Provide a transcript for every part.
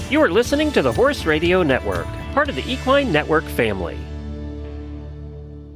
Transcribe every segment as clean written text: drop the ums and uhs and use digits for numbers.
You are listening to the Horse Radio Network, part of the Equine Network family.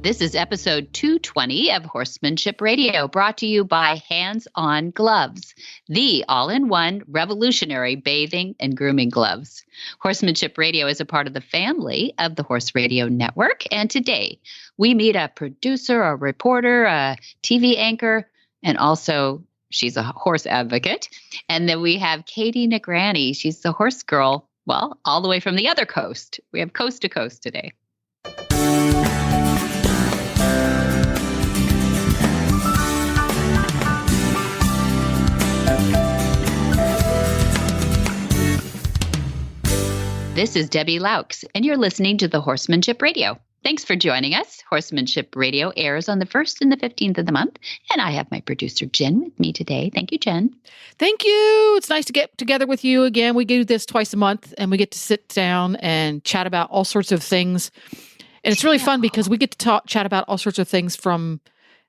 This is episode 220 of Horsemanship Radio, brought to you by HandsOnGloves, the all-in-one revolutionary bathing and grooming gloves. Horsemanship Radio is a part of the family of the Horse Radio Network, and today we meet a producer, a reporter, a TV anchor, and also she's a horse advocate. And then we have Katy Negranti. She's the horse girl, well, all the way from the other coast. We have coast to coast today. This is Debbie Laux, and you're listening to the Horsemanship Radio. Thanks for joining us. Horsemanship Radio airs on the 1st and the 15th of the month, and I have my producer, Jen, with me today. Thank you, Jen. Thank you. It's nice to get together with you again. We do this twice a month, and we get to sit down and chat about all sorts of things. And it's really fun because we get to chat about all sorts of things from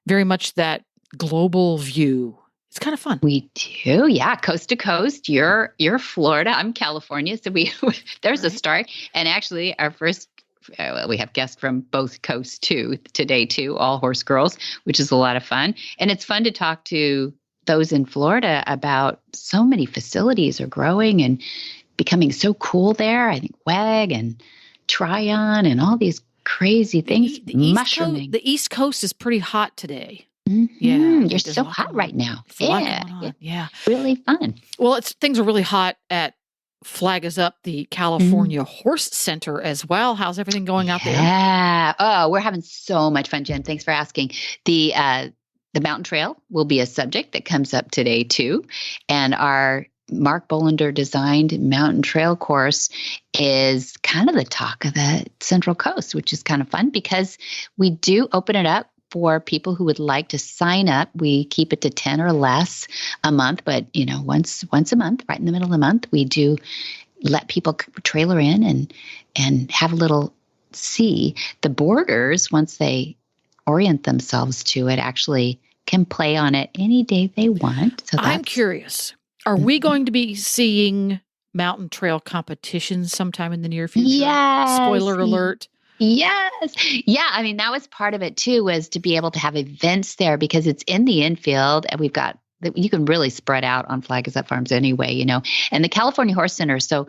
very much that global view. It's kind of fun. We do, yeah. Coast to coast. You're Florida. I'm California. So there's a start. And actually, our first, we have guests from both coasts today too, all horse girls, which is a lot of fun. And it's fun to talk to those in Florida about so many facilities are growing and becoming so cool there. I think WAG and Tryon and all these crazy things mushrooming. The East Coast is pretty hot today. Mm-hmm. Yeah, you're so hot right now. Yeah, really fun. Well, things are really hot at Flag Is Up, the California Horse Center as well. How's everything going out there? Yeah. Oh, we're having so much fun, Jen. Thanks for asking. The mountain trail will be a subject that comes up today too, and our Mark Bolender designed mountain trail course is kind of the talk of the Central Coast, which is kind of fun because we do open it up for people who would like to sign up. We keep it to 10 or less a month, but once a month, right in the middle of the month, we do let people trailer in and have a little see. The boarders, once they orient themselves to it, actually can play on it any day they want. So I'm curious. Are we going to be seeing mountain trail competitions sometime in the near future? Yes. Spoiler alert. Yes. Yeah. I mean, that was part of it too, was to be able to have events there because it's in the infield and you can really spread out on Flag Is Up Farms anyway, and the California Horse Center. So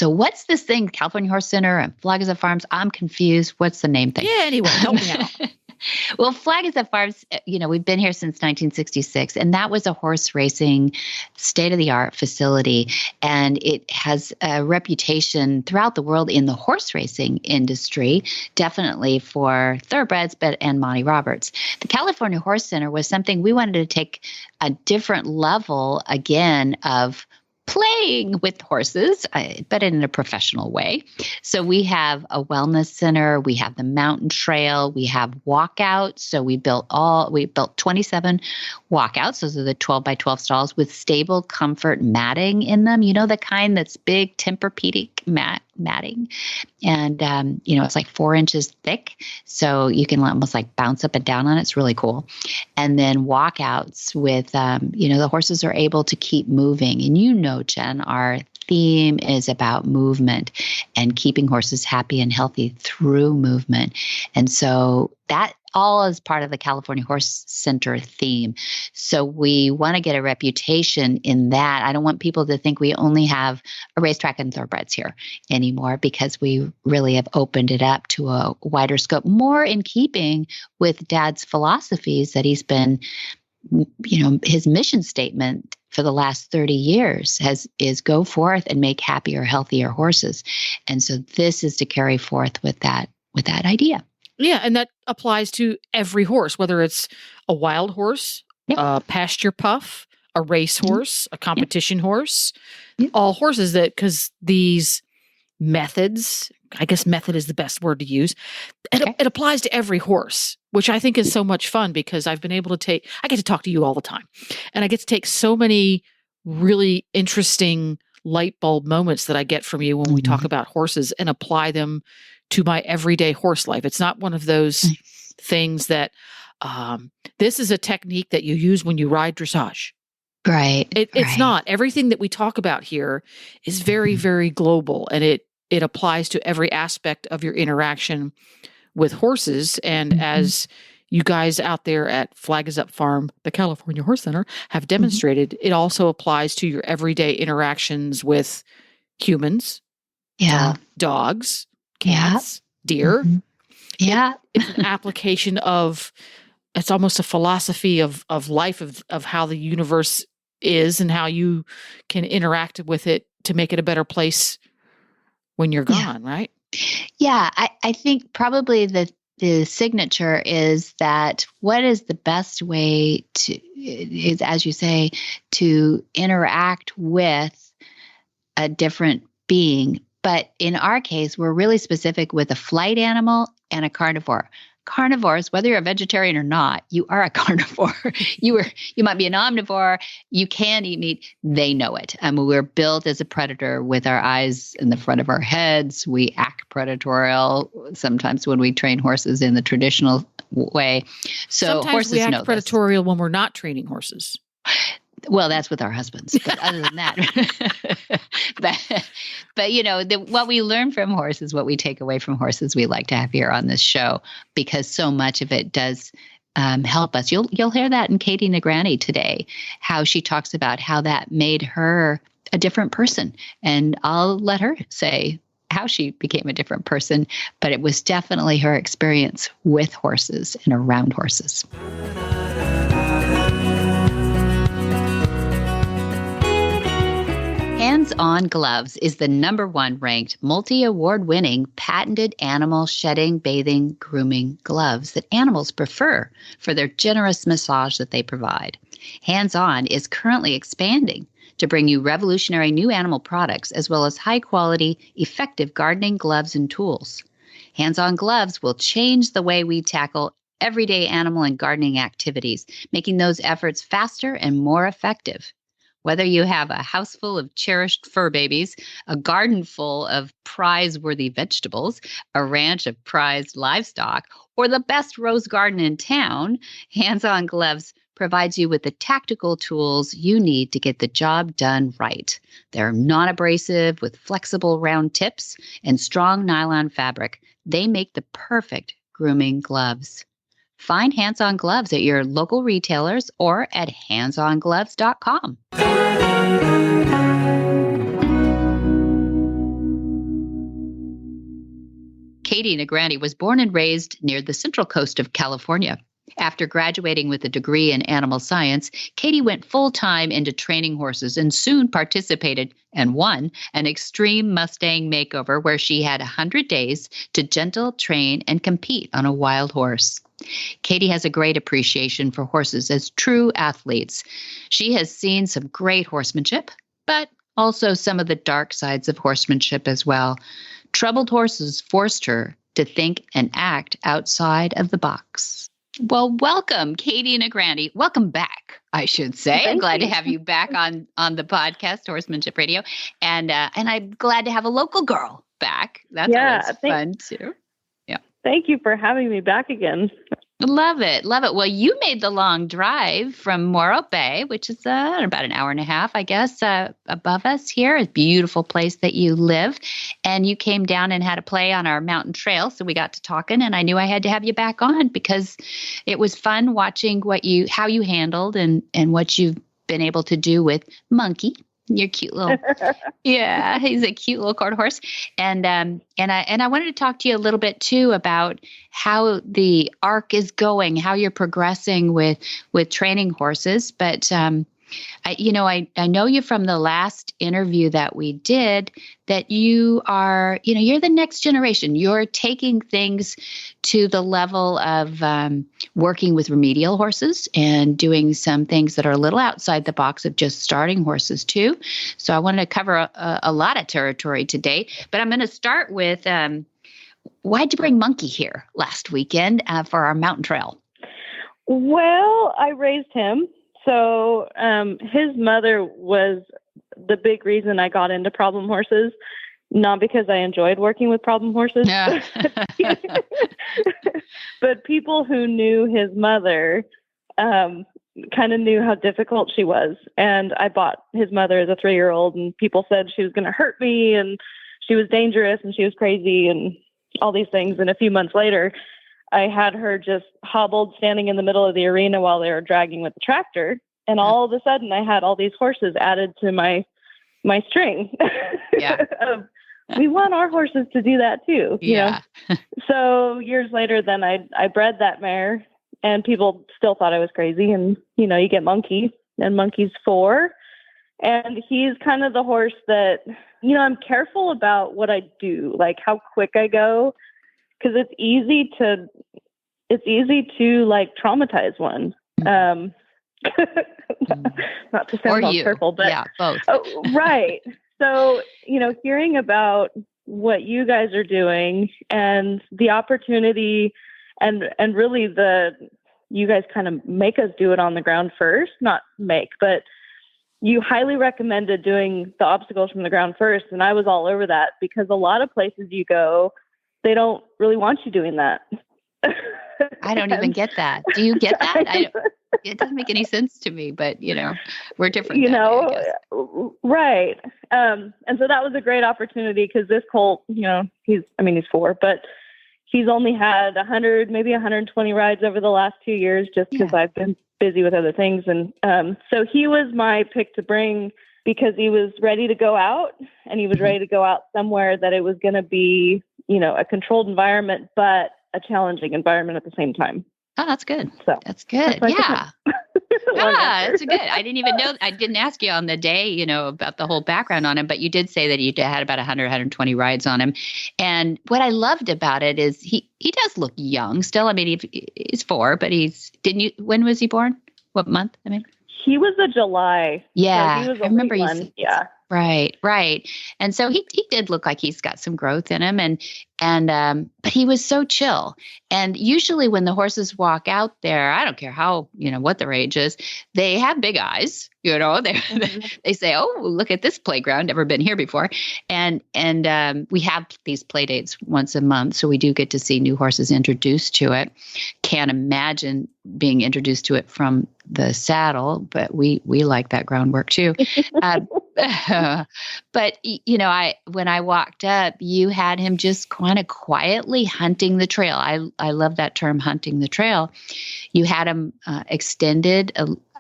what's this thing, California Horse Center and Flag Is Up Farms? I'm confused. What's the name thing? Yeah. Anyway, help me out. Well, Flag Is Up Farms, we've been here since 1966, and that was a horse racing state-of-the-art facility, and it has a reputation throughout the world in the horse racing industry, definitely for thoroughbreds, and Monty Roberts. The California Horse Center was something we wanted to take a different level, again, of playing with horses, but in a professional way. So we have a wellness center, we have the mountain trail, we have walkouts. So we built 27 walkouts. Those are the 12 by 12 stalls with stable comfort matting in them. The kind that's big Tempur-Pedic matting. And, it's like 4 inches thick. So you can almost like bounce up and down on it. It's really cool. And then walkouts with, the horses are able to keep moving. And Jen, our theme is about movement and keeping horses happy and healthy through movement. And so that all is part of the California Horse Center theme. So we want to get a reputation in that. I don't want people to think we only have a racetrack and thoroughbreds here anymore because we really have opened it up to a wider scope, more in keeping with Dad's philosophies that he's been, his mission statement for the last 30 years is go forth and make happier, healthier horses. And so this is to carry forth with that idea. Yeah, and that applies to every horse, whether it's a wild horse, a pasture puff, a race horse, a competition horse, all horses because these methods, I guess method is the best word to use. It applies to every horse, which I think is so much fun because I've been able to I get to talk to you all the time, and I get to take so many really interesting light bulb moments that I get from you when we talk about horses and apply them to my everyday horse life. It's not one of those things that this is a technique that you use when you ride dressage. Right. It's not. Everything that we talk about here is very, very global, and it applies to every aspect of your interaction with horses. And as you guys out there at Flag is Up Farm, the California Horse Center, have demonstrated, it also applies to your everyday interactions with humans, dogs, cats, deer. It's an application of, it's almost a philosophy of life, of how the universe is and how you can interact with it to make it a better place when you're gone, right? Yeah, I think probably the signature is that what is the best way is, as you say, to interact with a different being. But in our case, we're really specific with a flight animal and a carnivore. Carnivores, whether you're a vegetarian or not, you are a carnivore. You might be an omnivore. You can eat meat. They know it. We're built as a predator with our eyes in the front of our heads. We act predatorial sometimes when we train horses in the traditional way. So sometimes horses we act know predatorial when we're not training horses. Well, that's with our husbands, but other than that, but what we learn from horses, what we take away from horses, we like to have here on this show, because so much of it does help us. You'll hear that in Katy Negranti today, how she talks about how that made her a different person, and I'll let her say how she became a different person, but it was definitely her experience with horses and around horses. Hands On Gloves is the #1 ranked multi-award winning patented animal shedding, bathing, grooming gloves that animals prefer for their generous massage that they provide. Hands On is currently expanding to bring you revolutionary new animal products as well as high-quality, effective gardening gloves and tools. Hands On Gloves will change the way we tackle everyday animal and gardening activities, making those efforts faster and more effective. Whether you have a house full of cherished fur babies, a garden full of prize-worthy vegetables, a ranch of prized livestock, or the best rose garden in town, Hands On Gloves provides you with the tactical tools you need to get the job done right. They're non-abrasive with flexible round tips and strong nylon fabric. They make the perfect grooming gloves. Find Hands On Gloves at your local retailers or at handsongloves.com. Katy Negranti was born and raised near the central coast of California. After graduating with a degree in animal science, Katy went full-time into training horses and soon participated and won an extreme Mustang makeover where she had 100 days to gentle, train, and compete on a wild horse. Katy has a great appreciation for horses as true athletes. She has seen some great horsemanship, but also some of the dark sides of horsemanship as well. Troubled horses forced her to think and act outside of the box. Well, welcome, Katy Negranti. Welcome back, I should say. I'm glad to have you back on the podcast, Horsemanship Radio. And I'm glad to have a local girl back. That's always fun, too. Yeah. Thank you for having me back again. Love it. Love it. Well, you made the long drive from Morro Bay, which is about an hour and a half, I guess, above us here. A beautiful place that you live. And you came down and had a play on our mountain trail. So we got to talking, and I knew I had to have you back on because it was fun watching how you handled and what you've been able to do with Monkey. Your cute little, he's a cute little quarter horse. And I wanted to talk to you a little bit too about how the arc is going, how you're progressing with training horses. But I know you from the last interview that we did that you are, you're the next generation. You're taking things to the level of working with remedial horses and doing some things that are a little outside the box of just starting horses too. So I wanted to cover a lot of territory today, but I'm going to start with why'd you bring Monkey here last weekend for our mountain trail? Well, I raised him. So his mother was the big reason I got into problem horses, not because I enjoyed working with problem horses, but people who knew his mother kind of knew how difficult she was. And I bought his mother as a 3-year-old, and people said she was going to hurt me and she was dangerous and she was crazy and all these things. And a few months later, I had her just hobbled standing in the middle of the arena while they were dragging with the tractor. And all of a sudden I had all these horses added to my string. Yeah. We want our horses to do that too. Yeah. You know? So years later, then I bred that mare, and people still thought I was crazy. And, you know, you get Monkey, and Monkey's 4. And he's kind of the horse that, you know, I'm careful about what I do, like how quick I go, because it's easy to like traumatize one. Not to sound all careful, but yeah, both. Right. So, you know, hearing about what you guys are doing and the opportunity and really you guys kind of make us do it on the ground first, not make, but you highly recommended doing the obstacles from the ground first. And I was all over that, because a lot of places you go, they don't really want you doing that. I don't even get that. Do you get that? It doesn't make any sense to me, but you know, we're different. You know, right. And so that was a great opportunity, because this colt, you know, he's 4, but he's only had 100, maybe 120 rides over the last 2 years, just because I've been busy with other things. And so he was my pick to bring, because he was ready to go out, and he was ready to go out somewhere that it was going to be, you know, a controlled environment, but a challenging environment at the same time. Oh, that's good. So that's good. Yeah. That's good. I didn't even know. I didn't ask you on the day, you know, about the whole background on him, but you did say that you had about 100, 120 rides on him. And what I loved about it is he does look young still. I mean, he's 4, but when was he born? What month? I mean, he was a July. Yeah. So he was I remember you said, yeah. Right. And so he did look like he's got some growth in him, but he was so chill. And usually when the horses walk out there, I don't care how, you know, what their age is, they have big eyes, you know, they say, oh, look at this playground, never been here before. And we have these play dates once a month. So we do get to see new horses introduced to it. Can't imagine being introduced to it from the saddle, but we like that groundwork too. But, you know, when I walked up, you had him just kind of quietly hunting the trail. I love that term, hunting the trail. You had him extended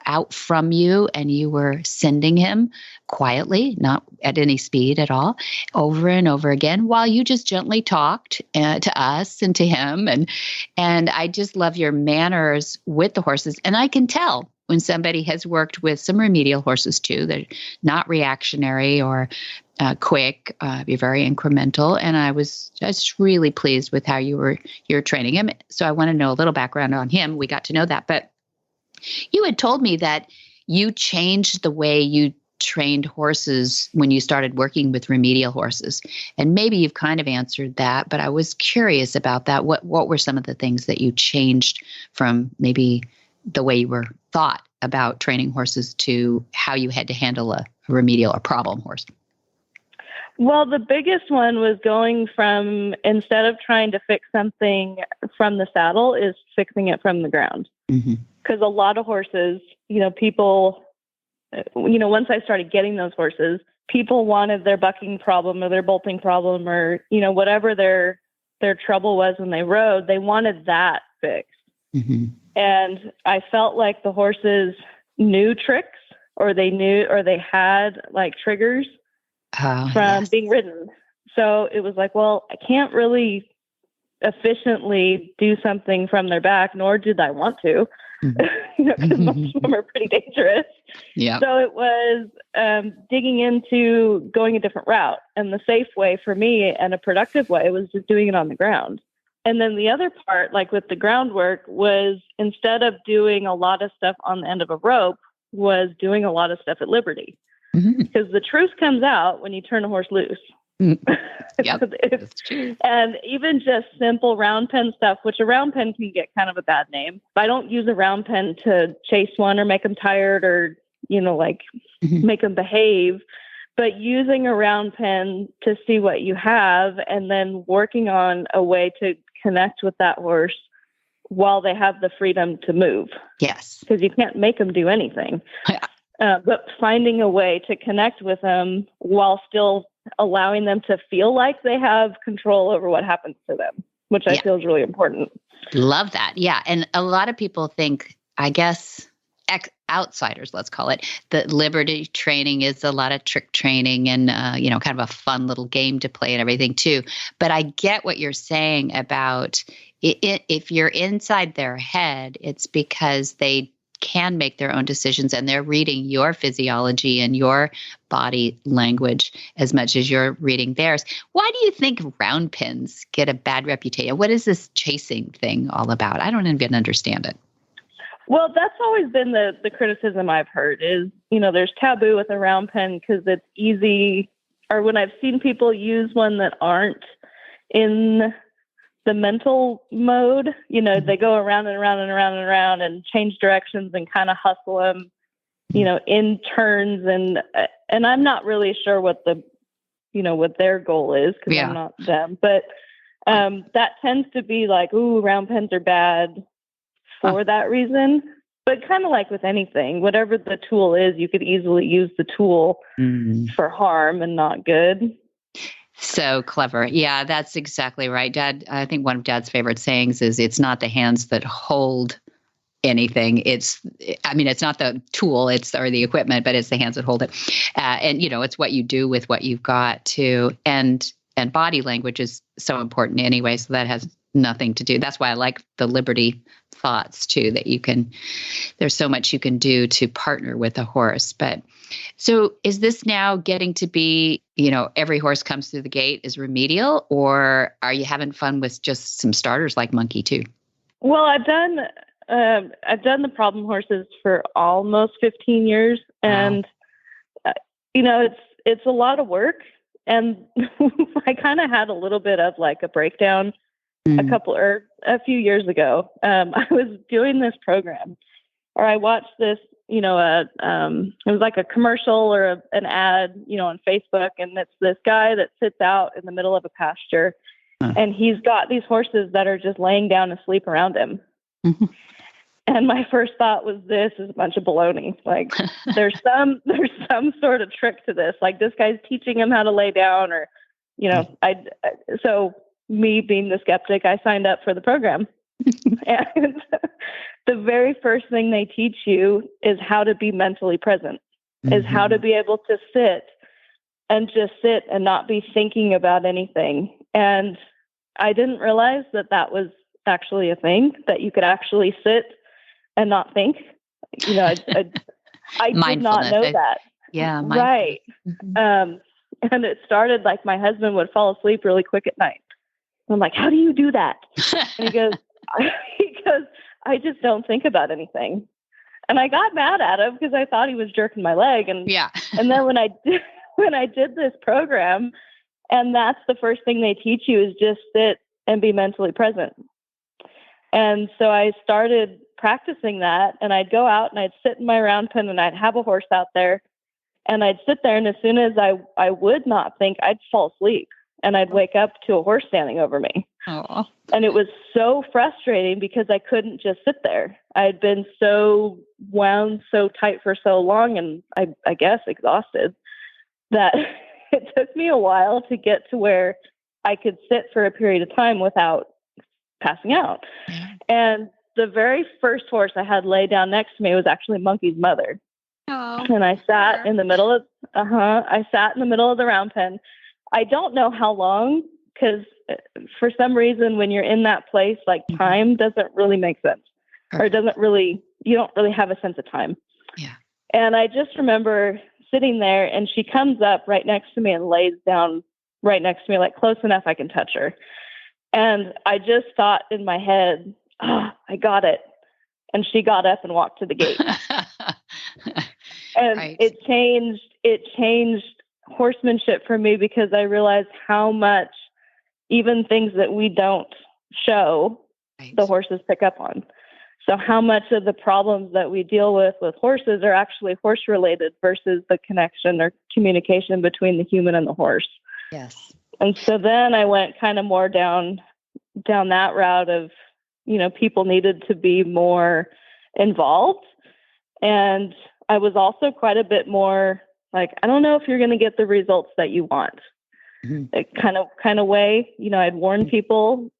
out from you, and you were sending him quietly, not at any speed at all, over and over again, while you just gently talked to us and to him. And I just love your manners with the horses. And I can tell when somebody has worked with some remedial horses too, they're not reactionary or quick, you're very incremental. And I was just really pleased with how you're training him. So I want to know a little background on him. We got to know that, but you had told me that you changed the way you trained horses when you started working with remedial horses. And maybe you've kind of answered that, but I was curious about that. What were some of the things that you changed from maybe the way you were thought about training horses to how you had to handle a remedial or problem horse? Well, the biggest one was going from, instead of trying to fix something from the saddle, is fixing it from the ground. Because a lot of horses, you know, people, you know, once I started getting those horses, people wanted their bucking problem or their bolting problem, or, you know, whatever their trouble was when they rode, they wanted that fixed. And I felt like the horses knew tricks, or they had like triggers from being ridden. So it was like, well, I can't really efficiently do something from their back, nor did I want to, you know, because most of them are pretty dangerous. Yeah. So it was digging into going a different route. And the safe way for me, and a productive way, was just doing it on the ground. And then the other part, like with the groundwork, was instead of doing a lot of stuff on the end of a rope, was doing a lot of stuff at liberty. Because the truth comes out when you turn a horse loose. Yep, that's true. And even just simple round pen stuff, which a round pen can get kind of a bad name. I don't use a round pen to chase one or make them tired or, you know, like make them behave. But using a round pen to see what you have, and then working on a way to connect with that horse while they have the freedom to move. Yes. Because you can't make them do anything. But finding a way to connect with them while still allowing them to feel like they have control over what happens to them, which I feel is really important. Love that. Yeah. And a lot of people think, I guess, outsiders, let's call it, that liberty training is a lot of trick training and, kind of a fun little game to play and everything too. But I get what you're saying about if you're inside their head, it's because they can make their own decisions and they're reading your physiology and your body language as much as you're reading theirs. Why do you think round pins get a bad reputation? What is this chasing thing all about? I don't even understand it. Well, that's always been the criticism I've heard is, there's taboo with a round pen because it's easy, or when I've seen people use one that aren't in the mental mode, they go around and around and around and around and change directions and kind of hustle them, in turns. And I'm not really sure what what their goal is because I'm not them. But that tends to be like, ooh, round pens are bad for that reason. But kind of like with anything, whatever the tool is, you could easily use the tool for harm and not good. So clever. Yeah, that's exactly right. Dad, I think one of Dad's favorite sayings is it's not the hands that hold anything. It's not the tool, or the equipment, but it's the hands that hold it. And it's what you do with what you've got too. And body language is so important anyway. So that has nothing to do. That's why I like the liberty thoughts too, that there's so much you can do to partner with a horse. But so is this now getting to be, every horse comes through the gate is remedial, or are you having fun with just some starters like Monkey too? Well, I've done the problem horses for almost 15 years. And, it's a lot of work. And I kind of had a little bit of like a breakdown a few years ago. I was doing this program, or I watched this, it was like a commercial or an ad, on Facebook. And it's this guy that sits out in the middle of a pasture and he's got these horses that are just laying down asleep around him. Mm-hmm. And my first thought was, this is a bunch of baloney. Like there's some sort of trick to this. Like this guy's teaching him how to lay down or, so me being the skeptic, I signed up for the program. And the very first thing they teach you is how to be mentally present, is how to be able to sit and not be thinking about anything. And I didn't realize that was actually a thing, that you could actually sit and not think. I did not know that. Yeah. Right. And it started like my husband would fall asleep really quick at night. I'm like, how do you do that? And he goes, I just don't think about anything. And I got mad at him because I thought he was jerking my leg. And then when I did this program, and that's the first thing they teach you is just sit and be mentally present. And so I started practicing that, and I'd go out and I'd sit in my round pen and I'd have a horse out there and I'd sit there. And as soon as I would not think, I'd fall asleep and I'd wake up to a horse standing over me. Aww. And it was so frustrating because I couldn't just sit there. I had been so wound so tight for so long, and I guess exhausted, that it took me a while to get to where I could sit for a period of time without passing out. And the very first horse I had lay down next to me was actually Monkey's mother. Oh, and I sat in the middle of the round pen. I don't know how long, because for some reason, when you're in that place, like time doesn't really make sense, or you don't really have a sense of time. Yeah. And I just remember sitting there, and she comes up right next to me and lays down right next to me, like close enough I can touch her. And I just thought in my head, I got it. And she got up and walked to the gate. And right. it changed horsemanship for me, because I realized how much even things that we don't show, the horses pick up on. So how much of the problems that we deal with horses are actually horse related versus the connection or communication between the human and the horse. Yes. And so then I went kind of more down that route of people needed to be more involved. And I was also quite a bit more like, I don't know if you're going to get the results that you want. Kind of way, I'd warn people,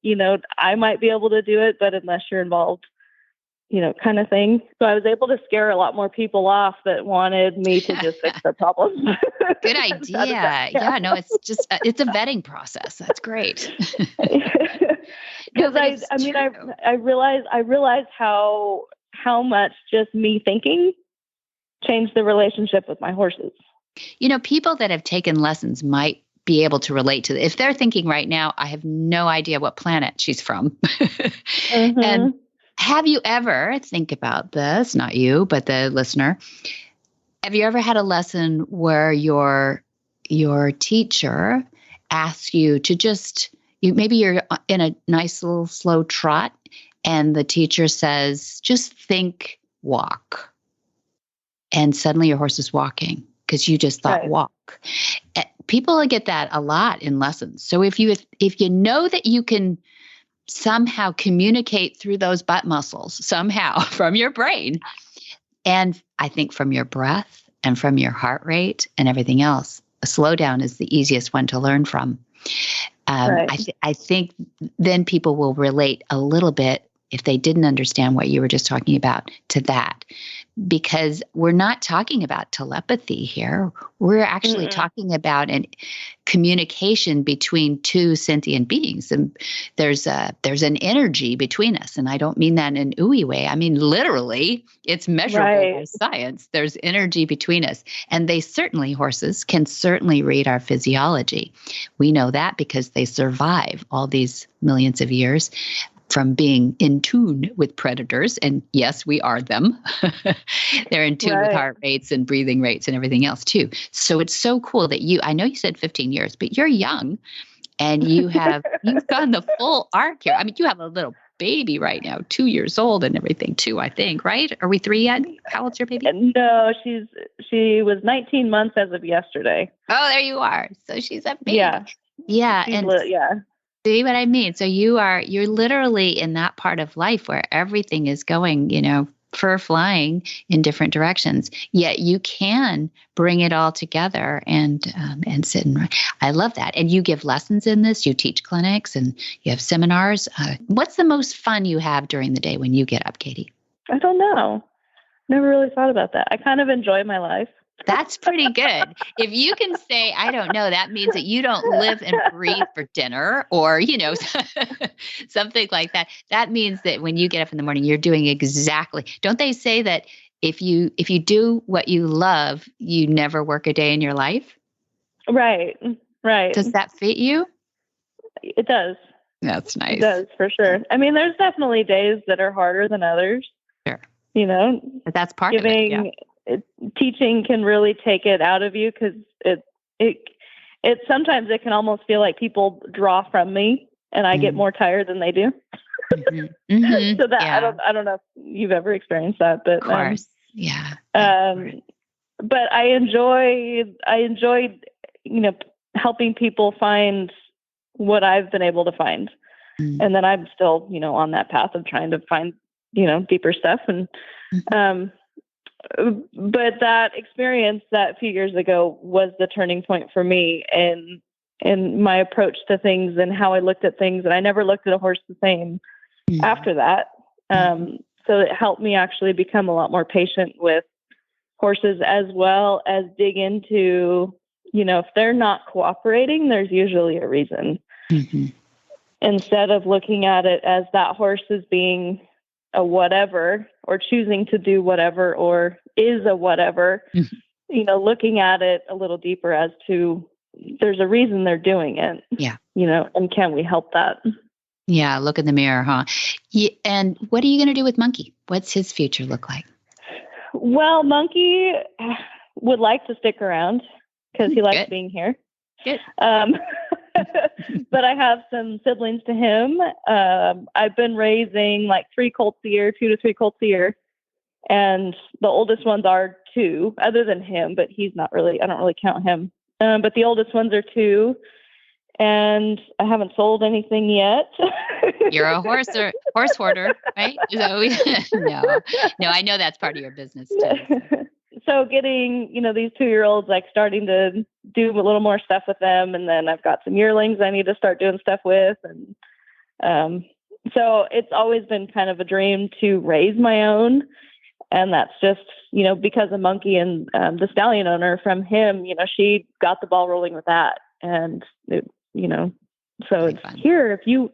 I might be able to do it, but unless you're involved, kind of thing. So I was able to scare a lot more people off that wanted me to just fix their problems. Good idea. Yeah, no, it's just, it's a vetting process. That's great. Because I realized how much just me thinking changed the relationship with my horses. People that have taken lessons might be able to relate to it. If they're thinking right now, I have no idea what planet she's from. And have you ever, think about this, not you, but the listener, have you ever had a lesson where your teacher asks you to maybe you're in a nice little slow trot and the teacher says, just think, walk. And suddenly your horse is walking because you just thought walk. People get that a lot in lessons. So if you know that you can somehow communicate through those butt muscles, somehow from your brain, and I think from your breath and from your heart rate and everything else, a slowdown is the easiest one to learn from. I think then people will relate a little bit, if they didn't understand what you were just talking about, to that. Because we're not talking about telepathy here. We're actually talking about communication between two sentient beings. And there's an energy between us. And I don't mean that in an ooey way. I mean, literally, it's measurable by science. There's energy between us. And horses can certainly read our physiology. We know that because they survive all these millions of years from being in tune with predators. And yes, we are them. They're in tune with heart rates and breathing rates and everything else too. So it's so cool that I know you said 15 years, but you're young and you've gone the full arc here. I mean, you have a little baby right now, 2 years old and everything too, I think, right? Are we 3 yet? How old's your baby? No, she was 19 months as of yesterday. Oh, there you are. So she's a baby. Yeah. Yeah. See what I mean? So you're literally in that part of life where everything is going, fur flying in different directions. Yet you can bring it all together and sit and write. I love that. And you give lessons in this. You teach clinics and you have seminars. What's the most fun you have during the day when you get up, Katy? I don't know. Never really thought about that. I kind of enjoy my life. That's pretty good. If you can say, I don't know, that means that you don't live and breathe for dinner or, something like that. That means that when you get up in the morning, you're doing exactly. Don't they say that if you do what you love, you never work a day in your life? Right. Does that fit you? It does. That's nice. It does, for sure. I mean, there's definitely days that are harder than others. Sure. But that's part of it. Yeah. Teaching can really take it out of you because it sometimes it can almost feel like people draw from me and I get more tired than they do. So that I don't know if you've ever experienced that, but of course, yeah. But I enjoyed helping people find what I've been able to find, and then I'm still on that path of trying to find deeper stuff and. But that experience that few years ago was the turning point for me in my approach to things and how I looked at things. And I never looked at a horse the same after that. So it helped me actually become a lot more patient with horses, as well as dig into, if they're not cooperating, there's usually a reason. Instead of looking at it as that horse is being a whatever or choosing to do whatever or is a whatever, looking at it a little deeper as to there's a reason they're doing it. Yeah. And can we help that? Yeah. Look in the mirror, huh? Yeah, and what are you going to do with Monkey? What's his future look like? Well, Monkey would like to stick around because he likes being here. Good. But I have some siblings to him. I've been raising like 2 to 3 colts a year. And the oldest ones are 2, other than him, but I don't really count him. But the oldest ones are 2. And I haven't sold anything yet. You're a horse hoarder, right? So no, I know that's part of your business too. So getting, these 2-year-olds, like starting to do a little more stuff with them. And then I've got some yearlings I need to start doing stuff with. And so it's always been kind of a dream to raise my own. And that's just, because of Monkey and the stallion owner, from him, she got the ball rolling with that. And, so it's fun. Here, if you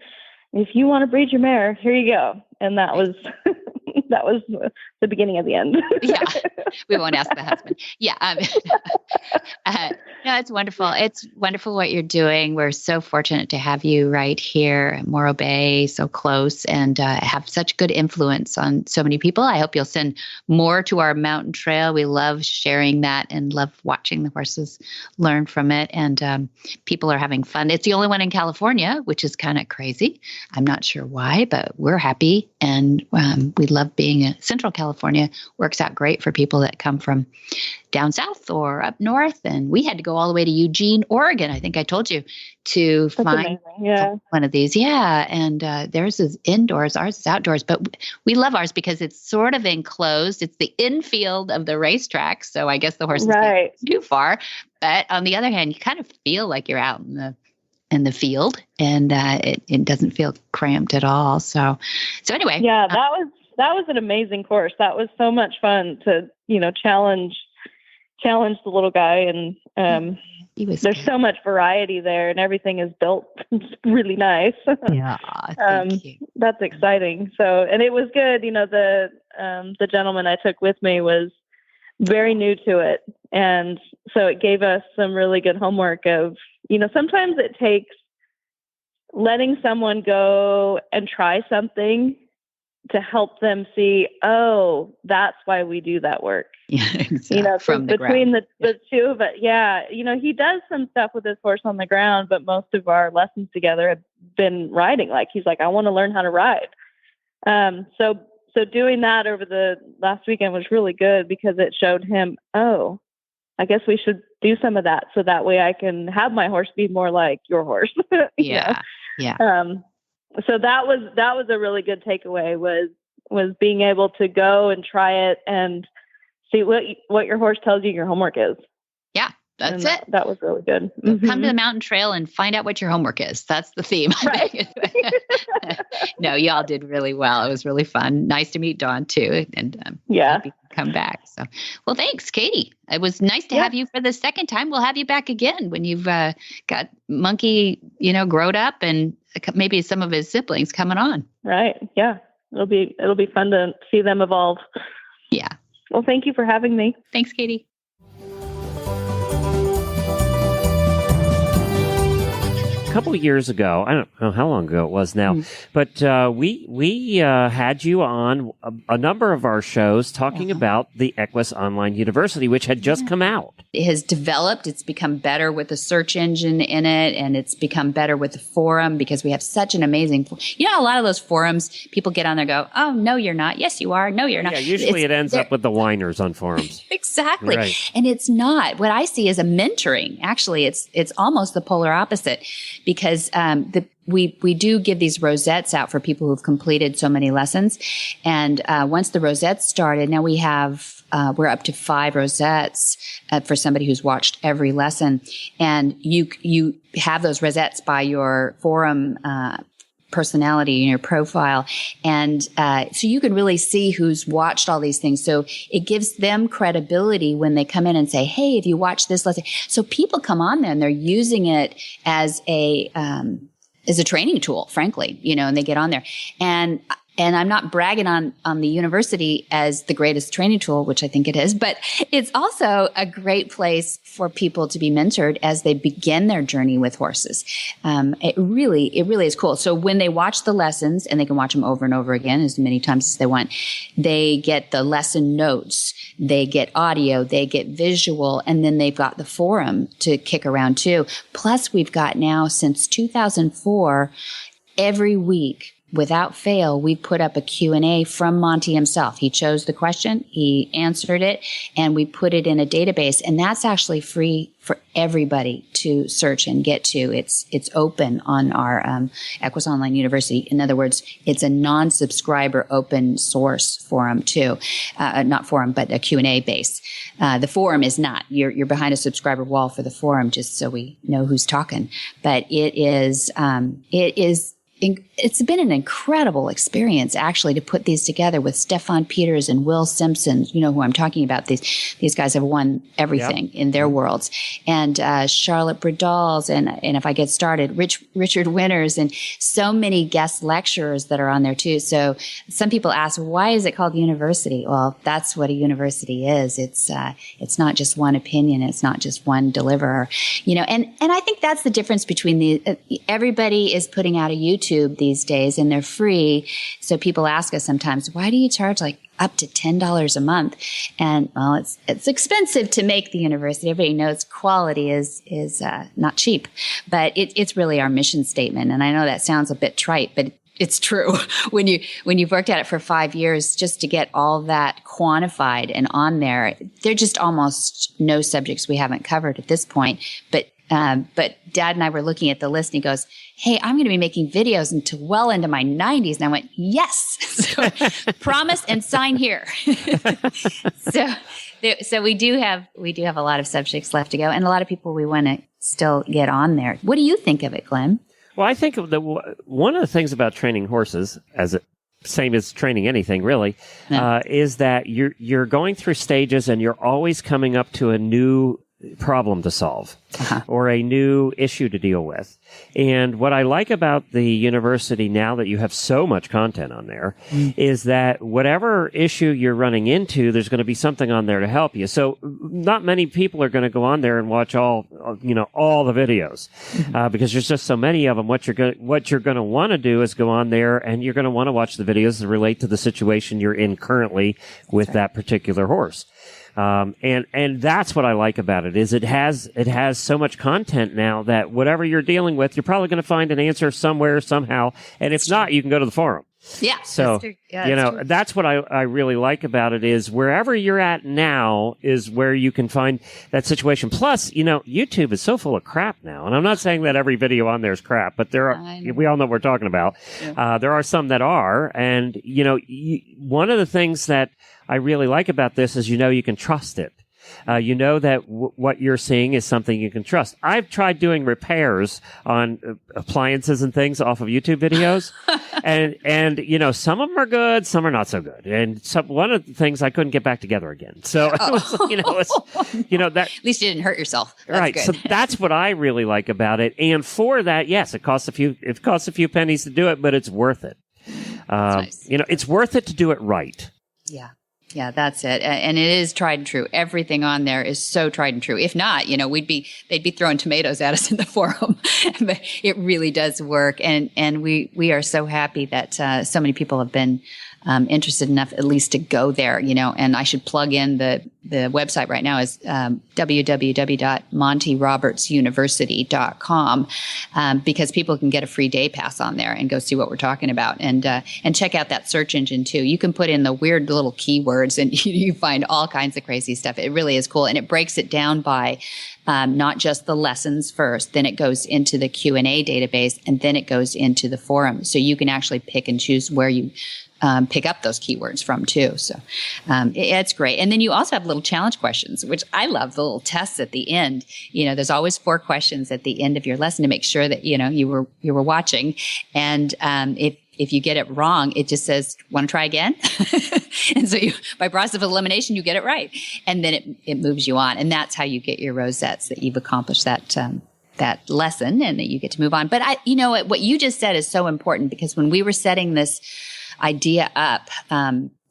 want to breed your mare, here you go. And that was that was the beginning of the end. Yeah, we won't ask the husband. Yeah, no, it's wonderful. It's wonderful what you're doing. We're so fortunate to have you right here at Morro Bay, so close, and have such good influence on so many people. I hope you'll send more to our mountain trail. We love sharing that and love watching the horses learn from it. And people are having fun. It's the only one in California, which is kind of crazy. I'm not sure why, but we're happy. And we love being in Central California. Works out great for people that come from down south or up north. And we had to go all the way to Eugene, Oregon. I think I told you, to find one of these. Yeah. And theirs is indoors. Ours is outdoors. But we love ours because it's sort of enclosed. It's the infield of the racetrack. So I guess the horses can't go too far. But on the other hand, you kind of feel like you're out in the field, and it doesn't feel cramped at all. So anyway. Yeah, that was an amazing course. That was so much fun to, challenge the little guy. And there's so much variety there, and everything is built really nice. Yeah. Thank you. That's exciting. So, and it was good. The gentleman I took with me was very new to it. And so it gave us some really good homework of, sometimes it takes letting someone go and try something to help them see, oh, that's why we do that work. Yeah, exactly. From the between ground. the two of it. Yeah. He does some stuff with his horse on the ground, but most of our lessons together have been riding. Like, he's like, I want to learn how to ride. So doing that over the last weekend was really good because it showed him, oh, I guess we should do some of that so that way I can have my horse be more like your horse. Yeah. Yeah. So that was a really good takeaway was being able to go and try it and see what your horse tells you your homework is. Yeah. That's it. That was really good. Mm-hmm. Come to the mountain trail and find out what your homework is. That's the theme. Right. No, y'all did really well. It was really fun. Nice to meet Dawn too. And happy to come back. So, well, thanks, Katy. It was nice to have you for the second time. We'll have you back again when you've got Monkey, growed up, and maybe some of his siblings coming on. Right. Yeah. It'll be fun to see them evolve. Yeah. Well, thank you for having me. Thanks, Katy. A couple of years ago, I don't know how long ago it was now, but we had you on a number of our shows talking about the Equus Online University, which had just come out. It has developed. It's become better with the search engine in it, and it's become better with the forum because we have such an amazing a lot of those forums, people get on there and go, oh, no, you're not. Yes, you are. No, you're not. Yeah, usually it ends up with the whiners on forums. Exactly. Right. And it's not. What I see is a mentoring. Actually, it's almost the polar opposite. Because we do give these rosettes out for people who've completed so many lessons, and once the rosettes started, now we have we're up to 5 rosettes for somebody who's watched every lesson, and you have those rosettes by your forum personality in your profile, and so you can really see who's watched all these things. So it gives them credibility when they come in and say, hey, have you watched this lesson? So people come on there and they're using it as a training tool, frankly, and they get on there. And I'm not bragging on the university as the greatest training tool, which I think it is, but it's also a great place for people to be mentored as they begin their journey with horses. It really is cool. So when they watch the lessons, and they can watch them over and over again as many times as they want, they get the lesson notes, they get audio, they get visual, and then they've got the forum to kick around too. Plus we've got now since 2004, every week, without fail, we put up a Q&A from Monty himself. He chose the question, he answered it, and we put it in a database. And that's actually free for everybody to search and get to. It's open on our Equus Online University. In other words, it's a non-subscriber open source forum too. Not forum, but a Q&A base. The forum is not. You're behind a subscriber wall for the forum, just so we know who's talking. But it's been an incredible experience, actually, to put these together with Stefan Peters and Will Simpson. You know who I'm talking about. These guys have won everything in their worlds. And Charlotte Bradals, and if I get started, Richard Winters, and so many guest lecturers that are on there too. So some people ask, why is it called university? Well, that's what a university is. It's not just one opinion. It's not just one deliverer. And I think that's the difference between everybody is putting out a YouTube these days, and they're free. So people ask us sometimes, why do you charge like up to $10 a month? And well, it's expensive to make the university. Everybody knows quality is not cheap, but it's really our mission statement. And I know that sounds a bit trite, but it's true. When you've worked at it for 5 years, just to get all that quantified and on there, there are just almost no subjects we haven't covered at this point. But Dad and I were looking at the list, and he goes, hey, I'm going to be making videos well into my 90s. And I went, yes. So, promise and sign here. So we do have a lot of subjects left to go, and a lot of people we want to still get on there. What do you think of it, Glenn? Well, I think one of the things about training horses, same as training anything really, is that you're going through stages, and you're always coming up to a new problem to solve or a new issue to deal with. And what I like about the university now that you have so much content on there is that whatever issue you're running into, there's going to be something on there to help you. So not many people are going to go on there and watch all the videos because there's just so many of them. What you're going to want to do is go on there, and you're going to want to watch the videos that relate to the situation you're in currently with that particular horse. And that's what I like about it, is it has so much content now that whatever you're dealing with, you're probably going to find an answer somewhere, somehow. And if not, you can go to the forum. Yeah. So, that's what I really like about it, is wherever you're at now is where you can find that situation. Plus, YouTube is so full of crap now. And I'm not saying that every video on there is crap, but we all know what we're talking about. Yeah. There are some that are. And, one of the things that I really like about this is, you can trust it. That what you're seeing is something you can trust. I've tried doing repairs on appliances and things off of YouTube videos, and some of them are good, some are not so good. And one of the things I couldn't get back together again. So that at least you didn't hurt yourself. That's right. Good. So that's what I really like about it. And for that, yes, it costs a few pennies to do it, but it's worth it. Nice. It's worth it to do it right. Yeah. Yeah, that's it. And it is tried and true. Everything on there is so tried and true. If not, they'd be throwing tomatoes at us in the forum. But it really does work. And we are so happy that so many people have been interested enough at least to go there, and I should plug in the website right now is www.montyrobertsuniversity.com because people can get a free day pass on there and go see what we're talking about, and check out that search engine too. You can put in the weird little keywords and you find all kinds of crazy stuff. It really is cool, and it breaks it down by not just the lessons first, then it goes into the Q&A database, and then it goes into the forum. So you can actually pick and choose where you pick up those keywords from too. So it's great. And then you also have little challenge questions, which I love, the little tests at the end. There's always 4 questions at the end of your lesson to make sure that, you were watching. And if you get it wrong, it just says, want to try again? And so by process of elimination, you get it right. And then it moves you on. And that's how you get your rosettes, that you've accomplished that lesson and that you get to move on. But what you just said is so important, because when we were setting this idea up,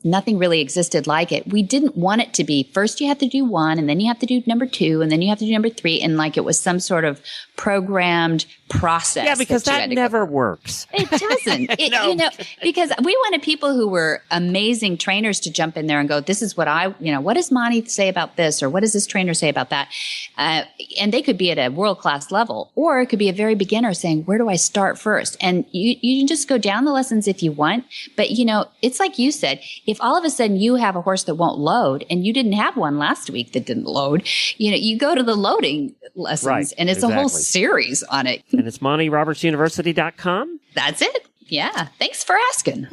nothing really existed like it. We didn't want it to be first you have to do one, and then you have to do number two, and then you have to do number three. And like it was some sort of programmed process. Yeah, because that never works. It doesn't. No. Because we wanted people who were amazing trainers to jump in there and go, this is what what does Monty say about this? Or what does this trainer say about that? And they could be at a world-class level, or it could be a very beginner saying, where do I start first? And you can just go down the lessons if you want. But, it's like you said, if all of a sudden you have a horse that won't load and you didn't have one last week that didn't load, you go to the loading lessons, right, and it's a whole series on it. And it's MontyRobertsUniversity.com? That's it. Yeah. Thanks for asking.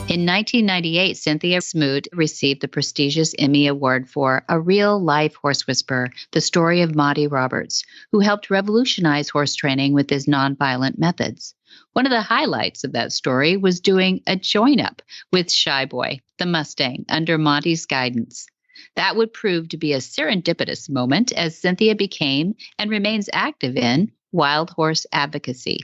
In 1998, Cynthia Smoot received the prestigious Emmy Award for A Real-Life Horse Whisperer, the story of Monty Roberts, who helped revolutionize horse training with his nonviolent methods. One of the highlights of that story was doing a join-up with Shy Boy, the Mustang, under Monty's guidance. That would prove to be a serendipitous moment as Cynthia became and remains active in wild horse advocacy.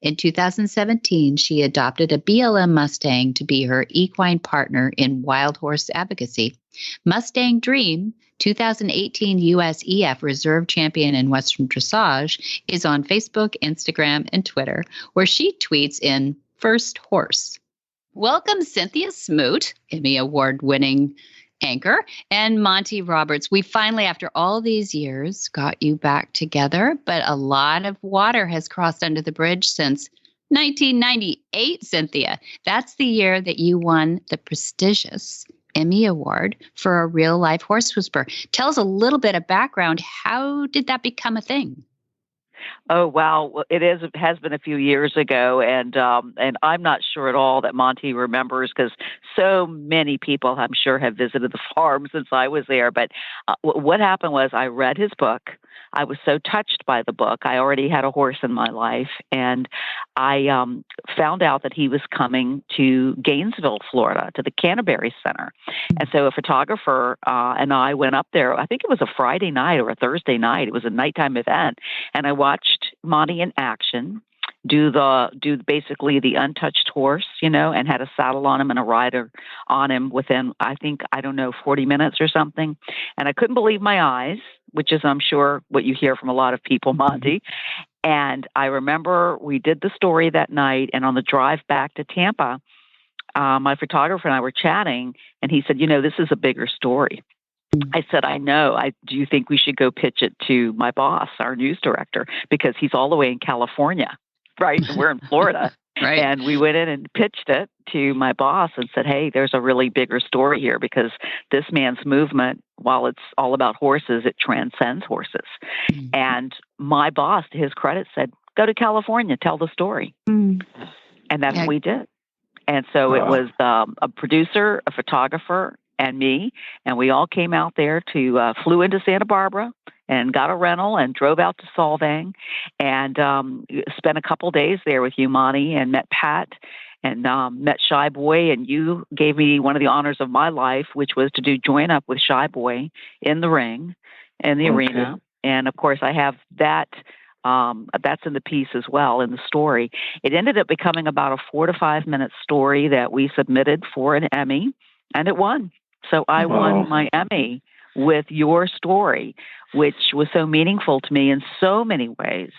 In 2017, she adopted a BLM Mustang to be her equine partner in wild horse advocacy. Mustang Dream, 2018 USEF Reserve Champion in Western Dressage, is on Facebook, Instagram, and Twitter, where she tweets in First Horse. Welcome, Cynthia Smoot, Emmy Award-winning anchor, and Monty Roberts. We finally, after all these years, got you back together, but a lot of water has crossed under the bridge since 1998, Cynthia. That's the year that you won the prestigious Emmy Award for A Real-Life Horse Whisperer. Tell us a little bit of background. How did that become a thing? Oh, wow. It has been a few years ago, and I'm not sure at all that Monty remembers because so many people, I'm sure, have visited the farm since I was there. But what happened was I read his book. I was so touched by the book. I already had a horse in my life, and I found out that he was coming to Gainesville, Florida, to the Canterbury Center. And so a photographer and I went up there. I think it was a Friday night or a Thursday night. It was a nighttime event, and I watched Monty in action do basically the untouched horse, and had a saddle on him and a rider on him within, 40 minutes or something. And I couldn't believe my eyes, which is, I'm sure, what you hear from a lot of people, Monty. And I remember we did the story that night, and on the drive back to Tampa, my photographer and I were chatting, and he said, this is a bigger story. I said, I know. Do you think we should go pitch it to my boss, our news director, because he's all the way in California, right? And we're in Florida. Right. And we went in and pitched it to my boss and said, hey, there's a really bigger story here because this man's movement, while it's all about horses, it transcends horses. Mm-hmm. And my boss, to his credit, said, go to California, tell the story. Mm-hmm. And that's what we did. And so it was a producer, a photographer, and me, and we all came out there flew into Santa Barbara and got a rental and drove out to Solvang and spent a couple days there with you, Monty, and met Pat and met Shy Boy, and you gave me one of the honors of my life, which was to do join up with Shy Boy in the ring, in the arena. And of course I have that. That's in the piece as well, in the story. It ended up becoming about a 4 to 5 minute story that we submitted for an Emmy, and it won. So I won my Emmy with your story, which was so meaningful to me in so many ways,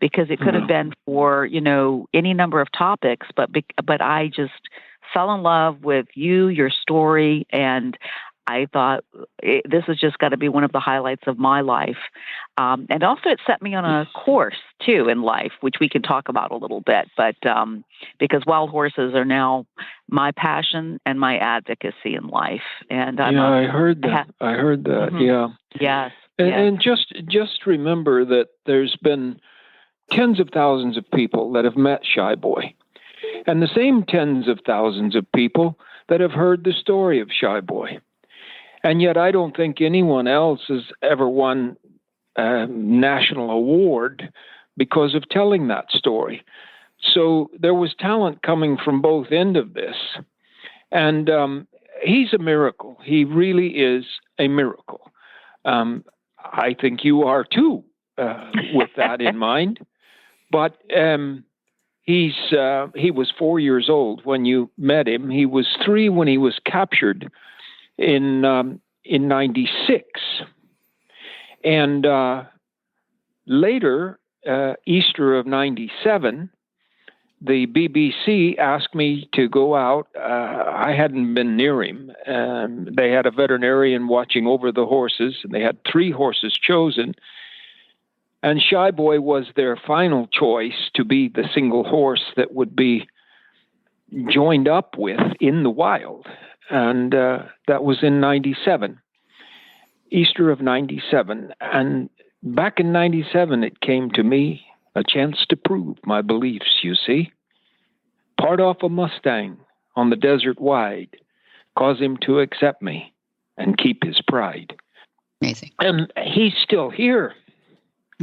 because it could have been for, any number of topics, but I just fell in love with you, your story, and I thought this has just got to be one of the highlights of my life. And also it set me on a course, too, in life, which we can talk about a little bit. But because wild horses are now my passion and my advocacy in life. And I heard that. Mm-hmm. Yeah. Yes. And just remember that there's been tens of thousands of people that have met Shy Boy, and the same tens of thousands of people that have heard the story of Shy Boy. And yet I don't think anyone else has ever won a national award because of telling that story. So there was talent coming from both ends of this. And he's a miracle. He really is a miracle. I think you are too, with that in mind. But he was 4 years old when you met him. He was 3 when he was captured in 96. And later, Easter of 97, the BBC asked me to go out. I hadn't been near him. They had a veterinarian watching over the horses, and they had 3 horses chosen. And Shy Boy was their final choice to be the single horse that would be joined up with in the wild. And that was in 97, Easter of 97. And back in 97, it came to me, a chance to prove my beliefs, you see. Part off a Mustang on the desert wide, cause him to accept me and keep his pride. Amazing. And he's still here.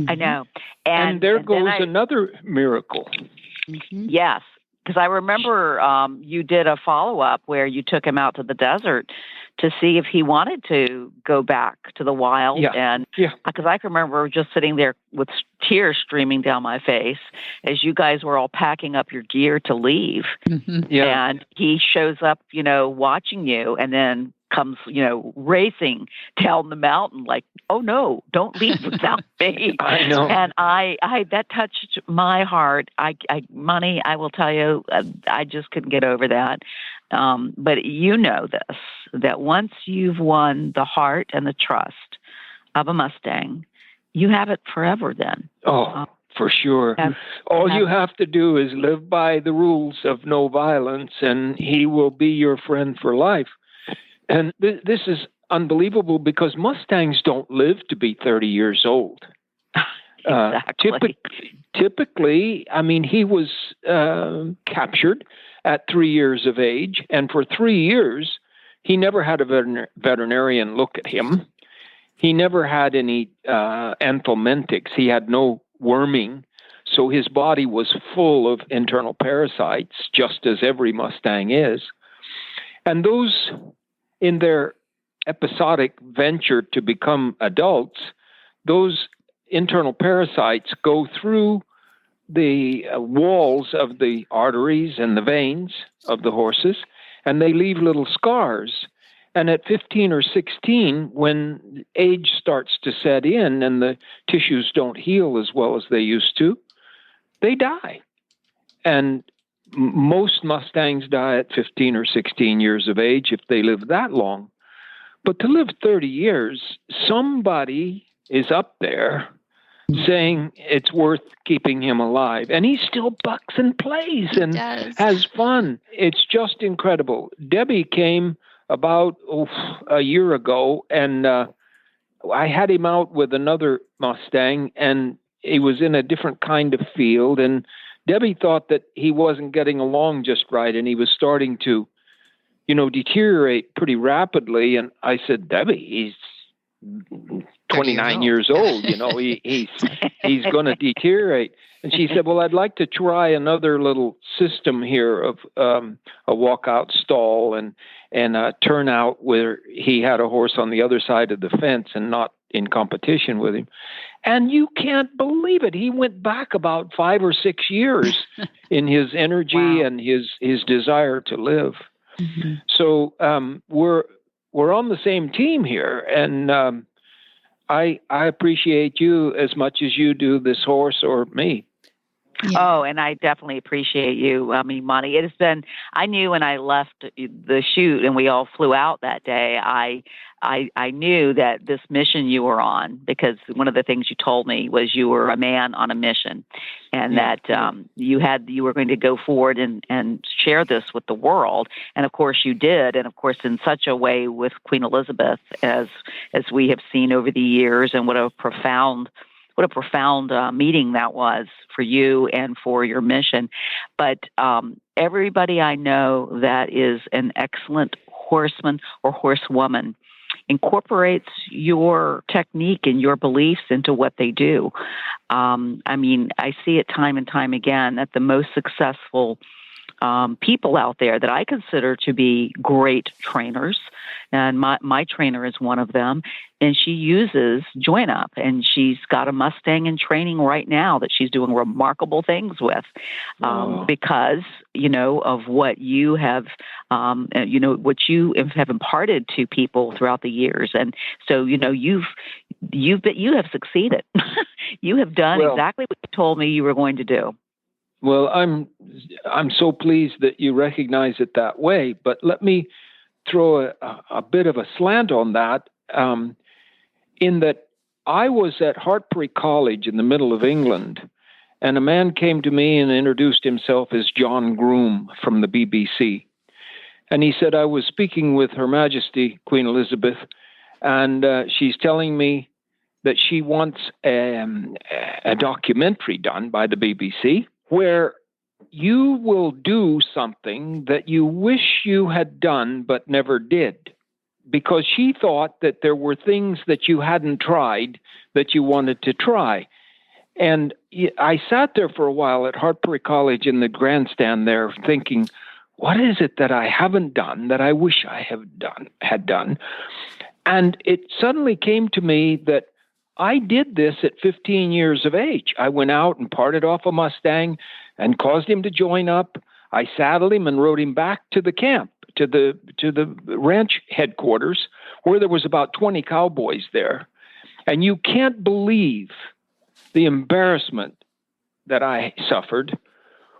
I know. And there goes another miracle. Mm-hmm. Yes, because I remember you did a follow-up where you took him out to the desert to see if he wanted to go back to the wild. And because I can remember just sitting there with tears streaming down my face as you guys were all packing up your gear to leave. Mm-hmm. And he shows up, watching you, and then comes, racing down the mountain like, oh no, don't leave without me. I know. And I that touched my heart. Money, I will tell you, I just couldn't get over that. But you know this, that once you've won the heart and the trust of a Mustang, you have it forever then. Oh, for sure. All you have to do is live by the rules of no violence, and he will be your friend for life. And this is unbelievable because Mustangs don't live to be 30 years old. Exactly. Typically, I mean, he was captured at 3 years of age, and for 3 years, he never had a veterinarian look at him. He never had any anthelmintics. He had no worming, so his body was full of internal parasites, just as every Mustang is. And those, in their episodic venture to become adults, those internal parasites go through the walls of the arteries and the veins of the horses, and they leave little scars. And at 15 or 16, when age starts to set in and the tissues don't heal as well as they used to, they die. And most Mustangs die at 15 or 16 years of age if they live that long. But to live 30 years, somebody is up there saying it's worth keeping him alive. And he still bucks and plays and has fun. It's just incredible. Debbie came about a year ago, and I had him out with another Mustang, and he was in a different kind of field, and Debbie thought that he wasn't getting along just right, and he was starting to, deteriorate pretty rapidly. And I said, Debbie, he's 29 years old. He's going to deteriorate. And she said, well, I'd like to try another little system here of a walkout stall and a turnout where he had a horse on the other side of the fence and not in competition with him. And you can't believe it. He went back about 5 or 6 years in his energy and his desire to live. Mm-hmm. So we're on the same team here, and I appreciate you as much as you do this horse or me. Yeah. Oh, and I definitely appreciate you. I mean, Monty, it has been, I knew when I left the shoot and we all flew out that day, I knew that this mission you were on, because one of the things you told me was you were a man on a mission, and that you were going to go forward and share this with the world. And of course you did. And of course, in such a way with Queen Elizabeth, as we have seen over the years, and what a profound meeting that was for you and for your mission. But everybody I know that is an excellent horseman or horsewoman incorporates your technique and your beliefs into what they do. I mean, I see it time and time again that the most successful people out there that I consider to be great trainers. And my trainer is one of them. And she uses join up, and she's got a Mustang in training right now that she's doing remarkable things with, because, of what you have, what you have imparted to people throughout the years. And so, you have succeeded. You have done exactly what you told me you were going to do. Well, I'm so pleased that you recognize it that way, but let me throw a bit of a slant on that, in that I was at Hartpury College in the middle of England, and a man came to me and introduced himself as John Groom from the BBC. And he said, I was speaking with Her Majesty, Queen Elizabeth, and she's telling me that she wants a documentary done by the BBC where you will do something that you wish you had done but never did, because she thought that there were things that you hadn't tried that you wanted to try. And I sat there for a while at Hartpury College in the grandstand there thinking, what is it that I haven't done that I wish I had done? And it suddenly came to me that I did this at 15 years of age. I went out and parted off a Mustang and caused him to join up. I saddled him and rode him back to the camp, to the ranch headquarters, where there was about 20 cowboys there. And you can't believe the embarrassment that I suffered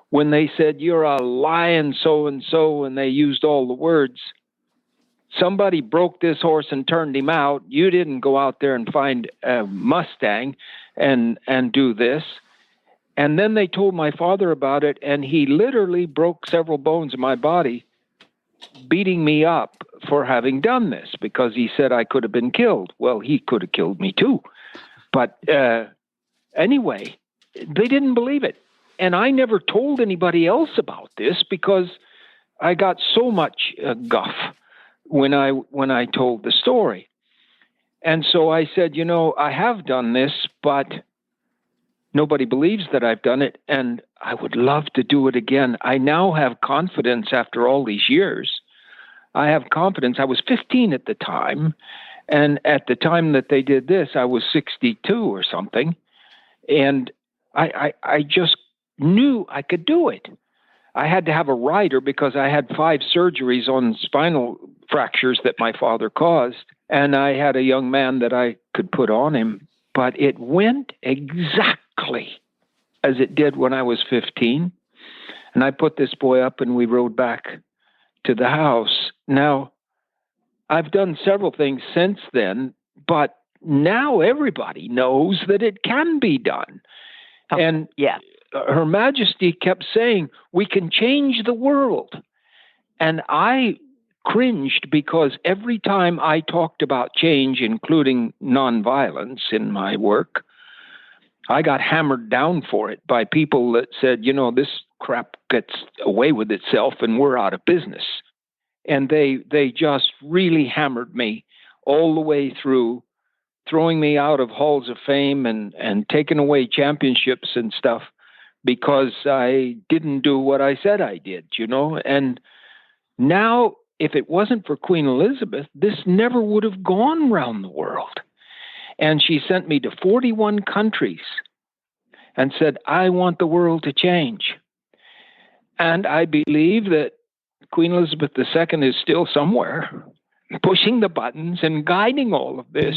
when they said, you're a lying so-and-so, and they used all the words. Somebody broke this horse and turned him out. You didn't go out there and find a Mustang and do this. And then they told my father about it, and he literally broke several bones in my body, beating me up for having done this, because he said I could have been killed. Well, he could have killed me too. But anyway, they didn't believe it. And I never told anybody else about this because I got so much guff when I told the story. And so I said, I have done this, but nobody believes that I've done it, and I would love to do it again. I now have confidence after all these years. I have confidence. I was 15 at the time, and at the time that they did this, I was 62 or something, and I just knew I could do it. I had to have a rider because I had 5 surgeries on spinal fractures that my father caused, and I had a young man that I could put on him. But it went exactly as it did when I was 15. And I put this boy up and we rode back to the house. Now, I've done several things since then, but now everybody knows that it can be done. Oh, and yeah. Her Majesty kept saying, we can change the world. And I cringed because every time I talked about change, including nonviolence in my work, I got hammered down for it by people that said, this crap gets away with itself and we're out of business. And they just really hammered me all the way through, throwing me out of halls of fame and taking away championships and stuff because I didn't do what I said I did, And now, if it wasn't for Queen Elizabeth, this never would have gone round the world. And she sent me to 41 countries and said, I want the world to change. And I believe that Queen Elizabeth II is still somewhere pushing the buttons and guiding all of this.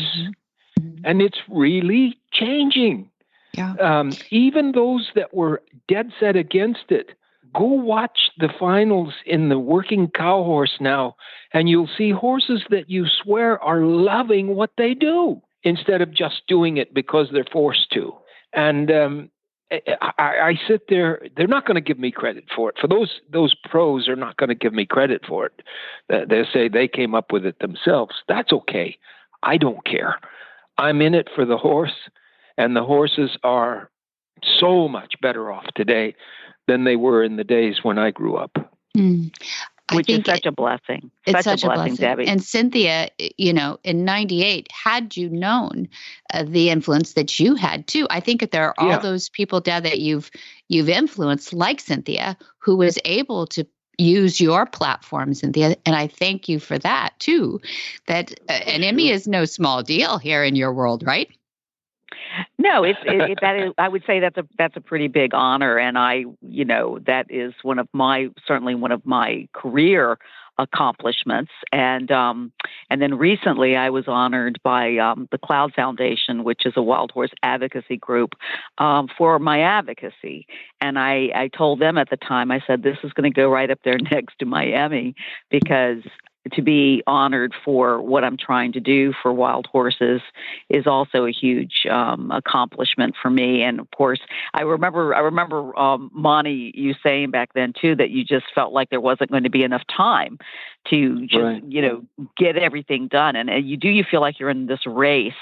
Mm-hmm. And it's really changing. Yeah. Even those that were dead set against it, go watch the finals in the working cow horse now, and you'll see horses that you swear are loving what they do instead of just doing it because they're forced to. And I sit there, they're not going to give me credit for it. For those pros are not going to give me credit for it. They say they came up with it themselves. That's okay. I don't care. I'm in it for the horse, and the horses are so much better off today than they were in the days when I grew up. which is such a blessing. It's such a blessing, Debbie. And Cynthia, in '98, had you known the influence that you had too, I think that there are all those people, Dad, that you've influenced, like Cynthia, who was able to use your platform, Cynthia, and I thank you for that too. That an Emmy is no small deal here in your world, right? No, that is. I would say that's a pretty big honor, and that is certainly one of my career accomplishments. And then recently, I was honored by the Cloud Foundation, which is a wild horse advocacy group, for my advocacy. And I told them at the time, I said, this is going to go right up there next to my Emmy, because to be honored for what I'm trying to do for wild horses is also a huge accomplishment for me. And of course, I remember Monty, you saying back then too that you just felt like there wasn't going to be enough time to just get everything done, and you feel like you're in this race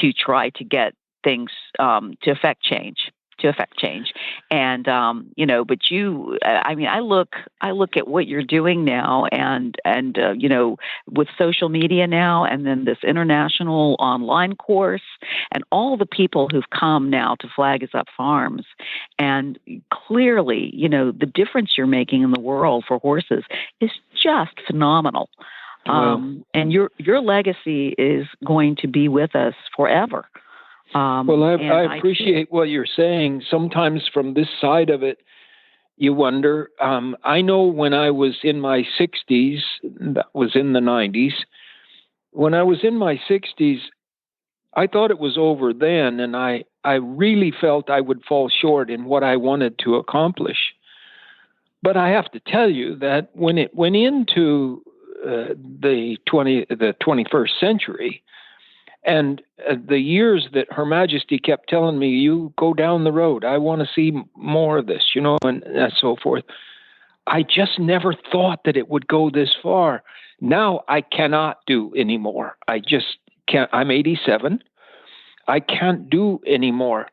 to try to get things to affect change. And, but I look at what you're doing now and with social media now, and then this international online course and all the people who've come now to Flag Is Up Farms. And clearly, the difference you're making in the world for horses is just phenomenal. And your legacy is going to be with us forever. I appreciate what you're saying. Sometimes from this side of it, you wonder. I know when I was in my 60s, that was in the 90s, when I was in my 60s, I thought it was over then, and I really felt I would fall short in what I wanted to accomplish. But I have to tell you that when it went into the 21st century, and the years that Her Majesty kept telling me, you go down the road, I want to see more of this, and so forth. I just never thought that it would go this far. Now I cannot do anymore. I just can't. I'm 87. I can't do anymore.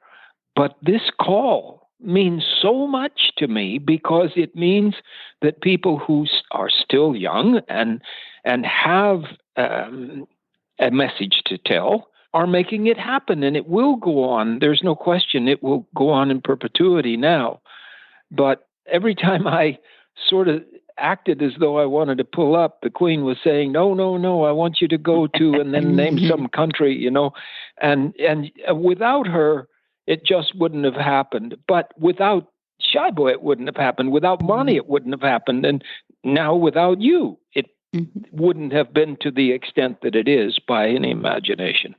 But this call means so much to me, because it means that people who are still young and have a message to tell are making it happen, and it will go on. There's no question it will go on in perpetuity now. But every time I sort of acted as though I wanted to pull up, the Queen was saying, no, I want you to go to, and then name some country, and without her, it just wouldn't have happened. But without Shy Boy, it wouldn't have happened. Without Monty, it wouldn't have happened. And now without you, it wouldn't have been to the extent that it is by any imagination.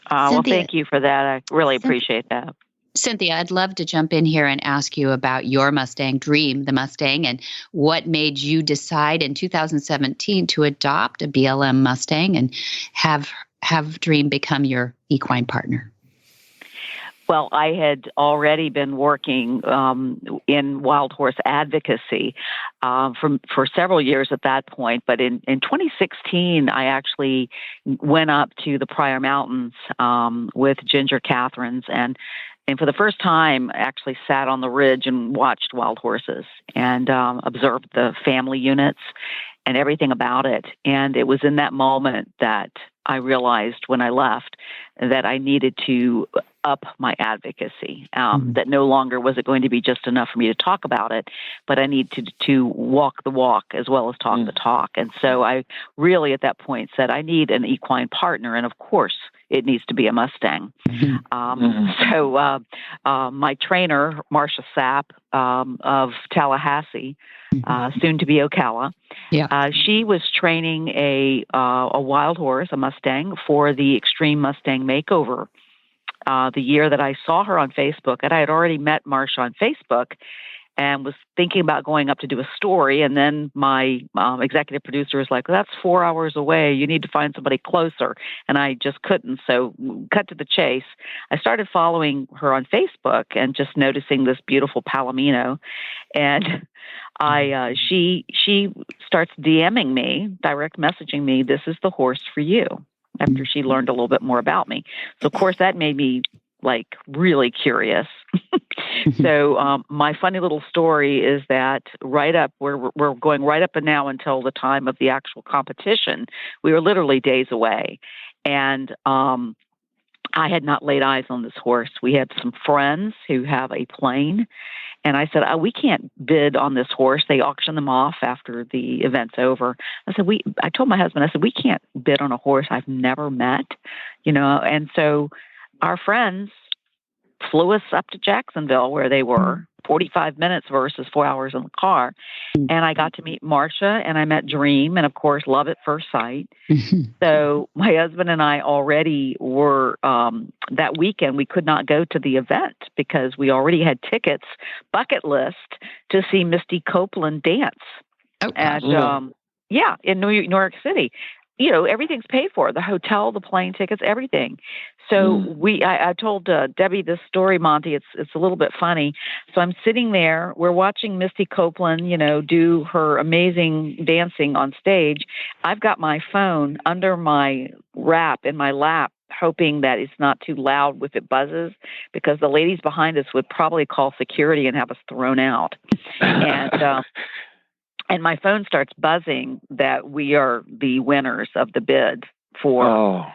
Well, thank you for that. I really appreciate that. Cynthia, I'd love to jump in here and ask you about your Mustang, Dream, the Mustang, and what made you decide in 2017 to adopt a BLM Mustang and have Dream become your equine partner. Well, I had already been working in wild horse advocacy for several years at that point. But in 2016, I actually went up to the Pryor Mountains with Ginger Catherines, and for the first time, actually sat on the ridge and watched wild horses and observed the family units and everything about it. And it was in that moment that I realized when I left that I needed to up my advocacy, that no longer was it going to be just enough for me to talk about it, but I needed to walk the walk as well as talk the talk. And so I really at that point said, I need an equine partner. And of course, it needs to be a Mustang. So my trainer, Marcia Sapp of Tallahassee, soon to be Ocala, she was training a wild horse, a Mustang, for the Extreme Mustang Makeover. The year that I saw her on Facebook, and I had already met Marcia on Facebook and was thinking about going up to do a story. And then my executive producer was like, well, that's 4 hours away. You need to find somebody closer. And I just couldn't. So cut to the chase. I started following her on Facebook and just noticing this beautiful Palomino. And she starts DMing me, direct messaging me, this is the horse for you, after she learned a little bit more about me. So, of course, that made me, really curious. So my funny little story is that we're going right up and now until the time of the actual competition. We were literally days away. And I had not laid eyes on this horse. We had some friends who have a plane. And I said, we can't bid on this horse. They auction them off after the event's over. I told my husband, I said, we can't bid on a horse I've never met, And so our friends flew us up to Jacksonville where they were, 45 minutes versus 4 hours in the car. And I got to meet Marcia, and I met Dream, and of course, love at first sight. So my husband and I already were, that weekend, we could not go to the event because we already had tickets, bucket list, to see Misty Copeland dance. In New York City. Everything's paid for, the hotel, the plane tickets, everything. So I told Debbie this story, Monty. It's a little bit funny. So I'm sitting there. We're watching Misty Copeland, do her amazing dancing on stage. I've got my phone under my wrap in my lap, hoping that it's not too loud if it buzzes, because the ladies behind us would probably call security and have us thrown out. And my phone starts buzzing that we are the winners of the bid for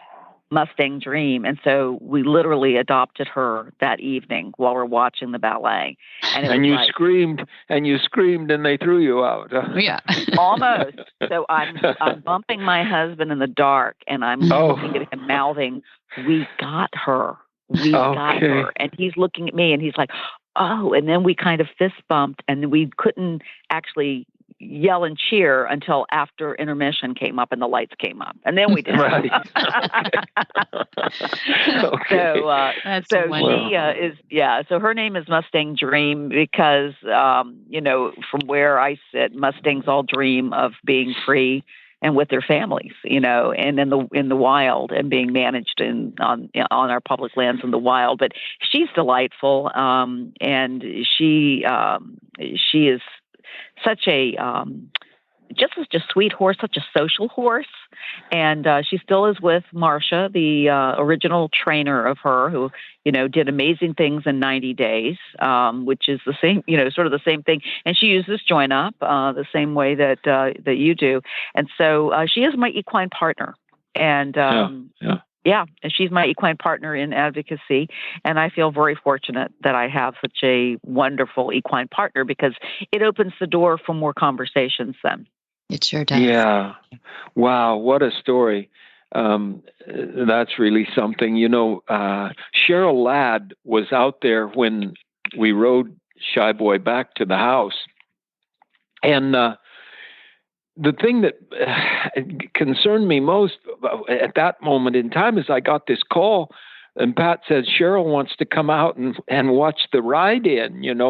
Mustang Dream. And so we literally adopted her that evening while we're watching the ballet. And you screamed, and they threw you out. Yeah. Almost. So I'm bumping my husband in the dark, and I'm looking at him mouthing, "We got her. We got her." And he's looking at me, and he's like, "Oh." And then we kind of fist bumped, and we couldn't actually yell and cheer until after intermission came up and the lights came up, and then we did. Right. So she is, so her name is Mustang Dream because, from where I sit, Mustangs all dream of being free and with their families, and in the wild and being managed on our public lands in the wild. But she's delightful, and she is such a just such a sweet horse, such a social horse, and she still is with Marcia, the original trainer of her, who did amazing things in 90 days, which is the same, sort of the same thing. And she uses join up the same way that you do, and so she is my equine partner, and and she's my equine partner in advocacy. And I feel very fortunate that I have such a wonderful equine partner because it opens the door for more conversations then. It sure does. Yeah. Wow. What a story. That's really something. Cheryl Ladd was out there when we rode Shy Boy back to the house. And the thing that concerned me most at that moment in time is I got this call, and Pat says Cheryl wants to come out and watch the ride in, and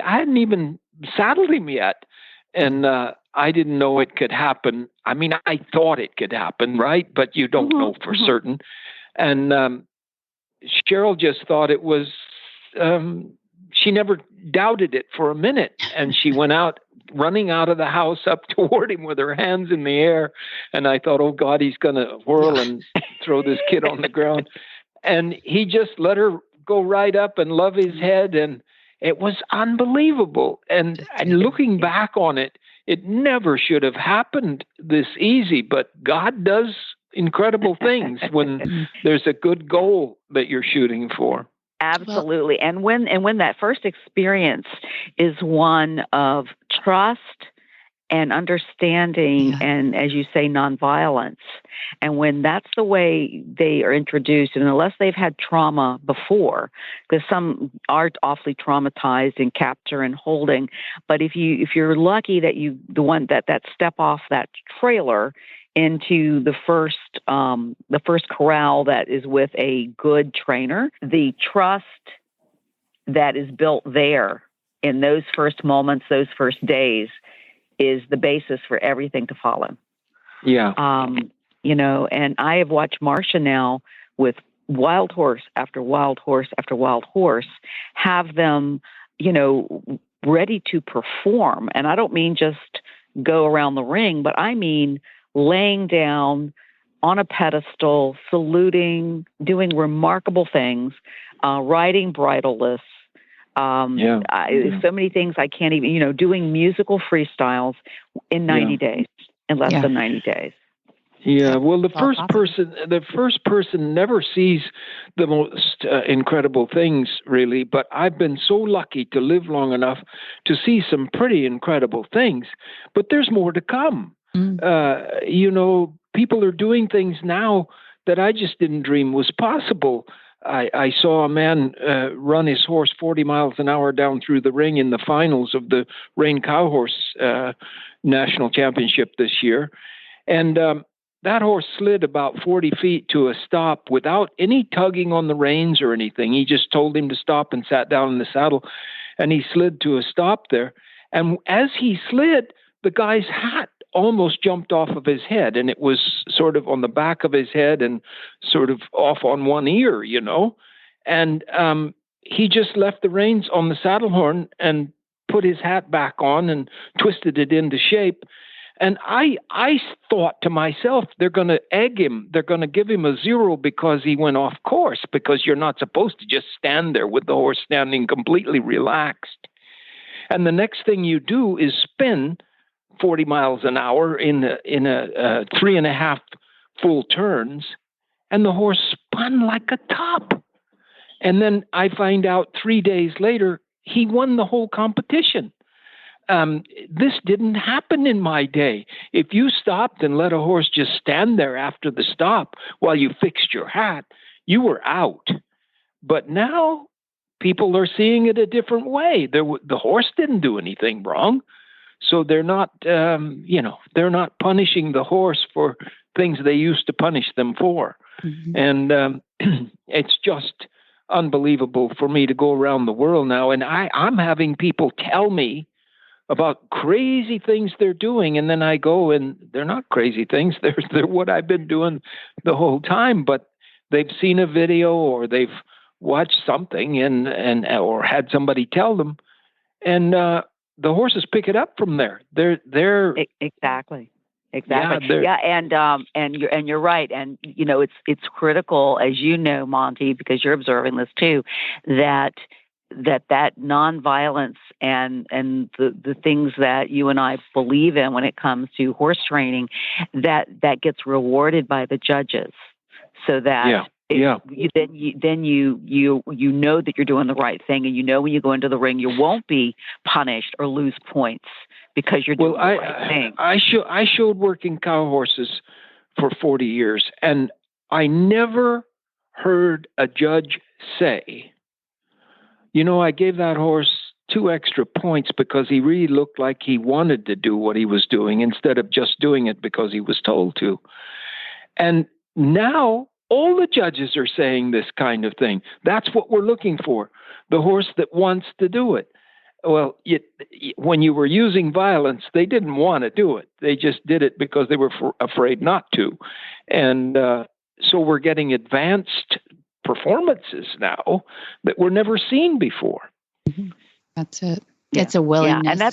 I hadn't even saddled him yet, and I didn't know it could happen. I mean, I thought it could happen, right? But you don't know for certain. And Cheryl just thought it was. She never doubted it for a minute, and she went out. Running out of the house up toward him with her hands in the air. And I thought, oh God, he's going to whirl and throw this kid on the ground. And he just let her go right up and love his head. And it was unbelievable. And looking back on it, it never should have happened this easy, but God does incredible things when there's a good goal that you're shooting for. Absolutely. And when that first experience is one of trust and understanding and, as you say, nonviolence, and when that's the way they are introduced, and unless they've had trauma before, because some are awfully traumatized in capture and holding, but if you're lucky that that step off that trailer into the first corral that is with a good trainer, the trust that is built there in those first moments, those first days, is the basis for everything to follow. Yeah. And I have watched Marcia now with wild horse after wild horse after wild horse, have them, ready to perform. And I don't mean just go around the ring, but I mean laying down on a pedestal, saluting, doing remarkable things, riding bridleless, So many things I can't even, doing musical freestyles in 90 days, in less than 90 days. Yeah, well, the first person never sees the most incredible things, really. But I've been so lucky to live long enough to see some pretty incredible things. But there's more to come. People are doing things now that I just didn't dream was possible. I saw a man run his horse 40 miles an hour down through the ring in the finals of the Rein Cow Horse National Championship this year. And that horse slid about 40 feet to a stop without any tugging on the reins or anything. He just told him to stop and sat down in the saddle, and he slid to a stop there. And as he slid, the guy's hat almost jumped off of his head, and it was sort of on the back of his head and sort of off on one ear, And he just left the reins on the saddle horn and put his hat back on and twisted it into shape. And I thought to myself, they're going to egg him. They're going to give him a 0 because he went off course, because you're not supposed to just stand there with the horse standing completely relaxed. And the next thing you do is spin 40 miles an hour in a 3.5 full turns, and the horse spun like a top. And then I find out 3 days later, he won the whole competition. This didn't happen in my day. If you stopped and let a horse just stand there after the stop while you fixed your hat, you were out. But now people are seeing it a different way. The horse didn't do anything wrong. So they're not, they're not punishing the horse for things they used to punish them for. Mm-hmm. And it's just unbelievable for me to go around the world now. And I'm having people tell me about crazy things they're doing. And then I go, and they're not crazy things. They're what I've been doing the whole time. But they've seen a video or they've watched something and or had somebody tell them. And the horses pick it up from there. They're exactly. And you're right. And it's critical, as you know, Monty, because you're observing this too, that nonviolence and the things that you and I believe in when it comes to horse training, that gets rewarded by the judges, so that. Then you know that you're doing the right thing, and when you go into the ring, you won't be punished or lose points because you're doing the right thing. I showed working cow horses for 40 years, and I never heard a judge say, I gave that horse 2 extra points because he really looked like he wanted to do what he was doing instead of just doing it because he was told to. And now all the judges are saying this kind of thing. That's what we're looking for, the horse that wants to do it. Well, when you were using violence, they didn't want to do it. They just did it because they were afraid not to. And so we're getting advanced performances now that were never seen before. That's it. It's a willingness. Yeah,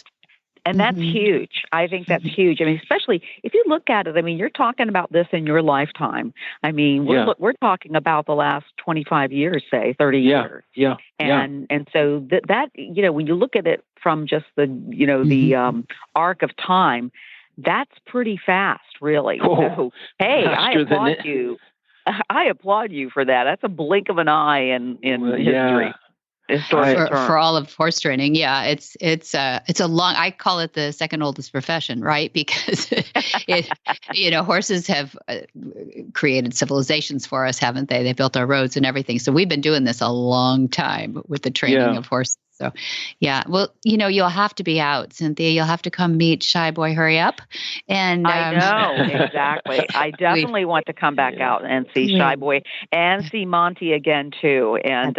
and that's huge. I think that's huge. I mean, especially if you look at it, I mean, you're talking about this in your lifetime. I mean, we're talking about the last 25 years, say 30 years. Yeah. And so that when you look at it from just the, the arc of time, that's pretty fast, really. So, hey, I applaud you. I applaud you for that. That's a blink of an eye in history. For all of horse training, it's a long. I call it the second oldest profession, right? Because horses have created civilizations for us, haven't they? They built our roads and everything. So we've been doing this a long time with the training of horses. So, well, you'll have to be out, Cynthia. You'll have to come meet Shy Boy Hurry Up. And I know, exactly. I definitely want to come back out and see Shy Boy and see Monty again too. And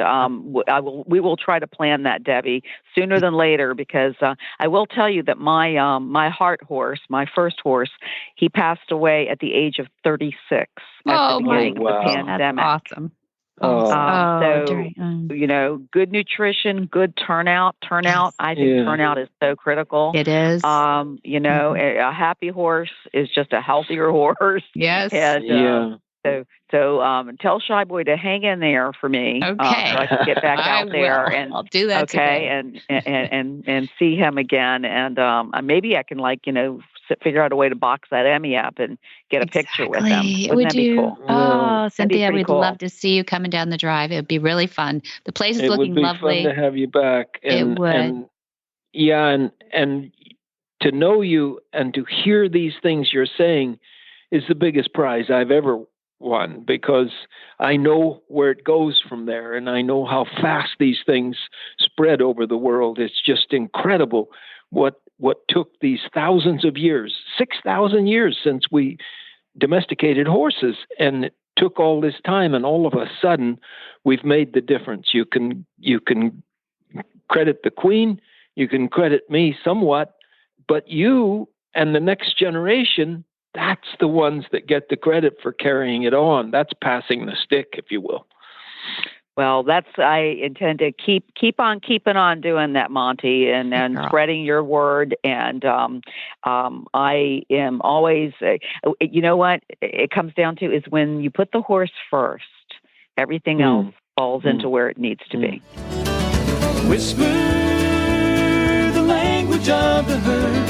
we will try to plan that, Debbie, sooner than later, because I will tell you that my heart horse, my first horse, he passed away at the age of 36 at the beginning of the pandemic. That's awesome. Good nutrition, good turnout. I think turnout is so critical. It is. A happy horse is just a healthier horse. Yes. And, So tell Shy Boy to hang in there for me. Okay. So I can get back out there and I'll do that. Okay, today. and see him again, and maybe I can figure out a way to box that Emmy up and get a picture with him. Wouldn't that be cool? Oh, Cynthia, we'd cool. love to see you coming down the drive. It would be really fun. The place is looking lovely. It would be fun to have you back. It would. And to know you and to hear these things you're saying is the biggest prize I've ever won, because I know where it goes from there, and I know how fast these things spread over the world. It's just incredible what took these thousands of years, 6,000 years since we domesticated horses, and it took all this time, and all of a sudden we've made the difference. You can credit the Queen, you can credit me somewhat, but you and the next generation, that's the ones that get the credit for carrying it on. That's passing the stick, if you will. Well, I intend to keep on keeping on doing that, Monty, and spreading your word. And I am always, you know what it comes down to is when you put the horse first, everything else falls into where it needs to be. Whisper the language of the herd.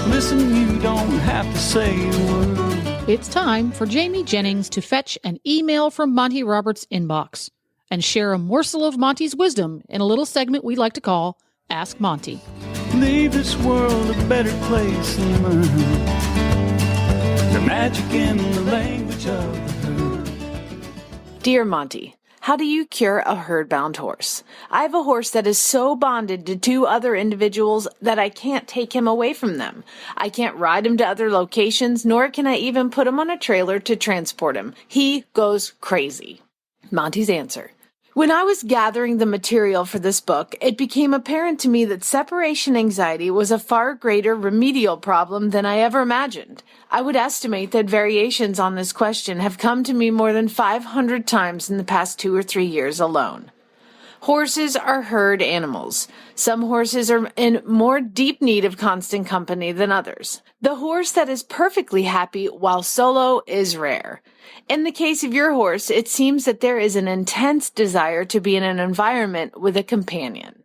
Listen, you don't have to say a word. It's time for Jamie Jennings to fetch an email from Monty Roberts' inbox and share a morsel of Monty's wisdom in a little segment we like to call Ask Monty. Leave this world a better place than mine. The magic in the language of the herd. Dear Monty, how do you cure a herd-bound horse? I have a horse that is so bonded to two other individuals that I can't take him away from them. I can't ride him to other locations, nor can I even put him on a trailer to transport him. He goes crazy. Monty's answer. When I was gathering the material for this book, it became apparent to me that separation anxiety was a far greater remedial problem than I ever imagined. I would estimate that variations on this question have come to me more than 500 times in the past 2 or 3 years alone. Horses are herd animals. Some horses are in more deep need of constant company than others. The horse that is perfectly happy while solo is rare. In the case of your horse, it seems that there is an intense desire to be in an environment with a companion.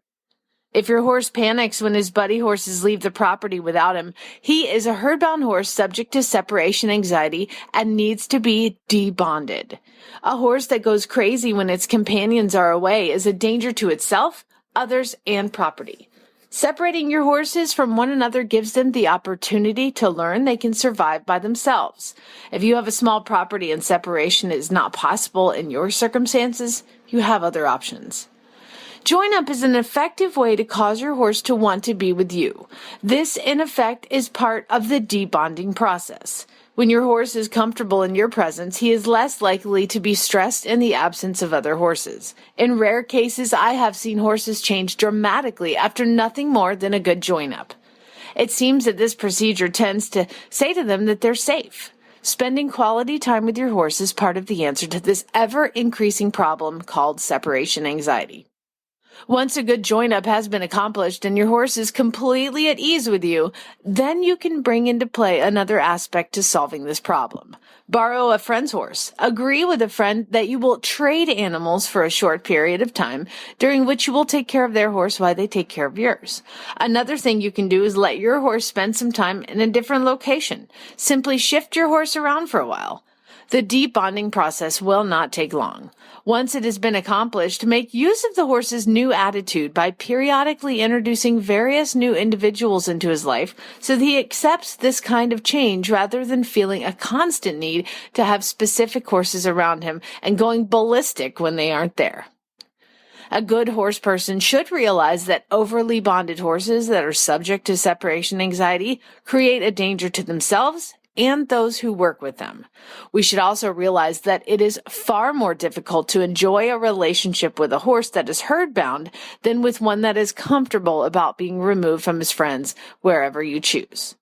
If your horse panics when his buddy horses leave the property without him, he is a herd-bound horse subject to separation anxiety and needs to be debonded. A horse that goes crazy when its companions are away is a danger to itself, others, and property. Separating your horses from one another gives them the opportunity to learn they can survive by themselves. If you have a small property and separation is not possible in your circumstances, you have other options. Join up is an effective way to cause your horse to want to be with you. This, in effect, is part of the debonding process. When your horse is comfortable in your presence, he is less likely to be stressed in the absence of other horses. In rare cases, I have seen horses change dramatically after nothing more than a good join-up. It seems that this procedure tends to say to them that they're safe. Spending quality time with your horse is part of the answer to this ever-increasing problem called separation anxiety. Once a good join-up has been accomplished and your horse is completely at ease with you, then you can bring into play another aspect to solving this problem. Borrow a friend's horse. Agree with a friend that you will trade animals for a short period of time, during which you will take care of their horse while they take care of yours. Another thing you can do is let your horse spend some time in a different location. Simply shift your horse around for a while. The deep bonding process will not take long. Once it has been accomplished, make use of the horse's new attitude by periodically introducing various new individuals into his life so that he accepts this kind of change rather than feeling a constant need to have specific horses around him and going ballistic when they aren't there. A good horse person should realize that overly bonded horses that are subject to separation anxiety create a danger to themselves and those who work with them. We should also realize that it is far more difficult to enjoy a relationship with a horse that is herd-bound than with one that is comfortable about being removed from his friends wherever you choose.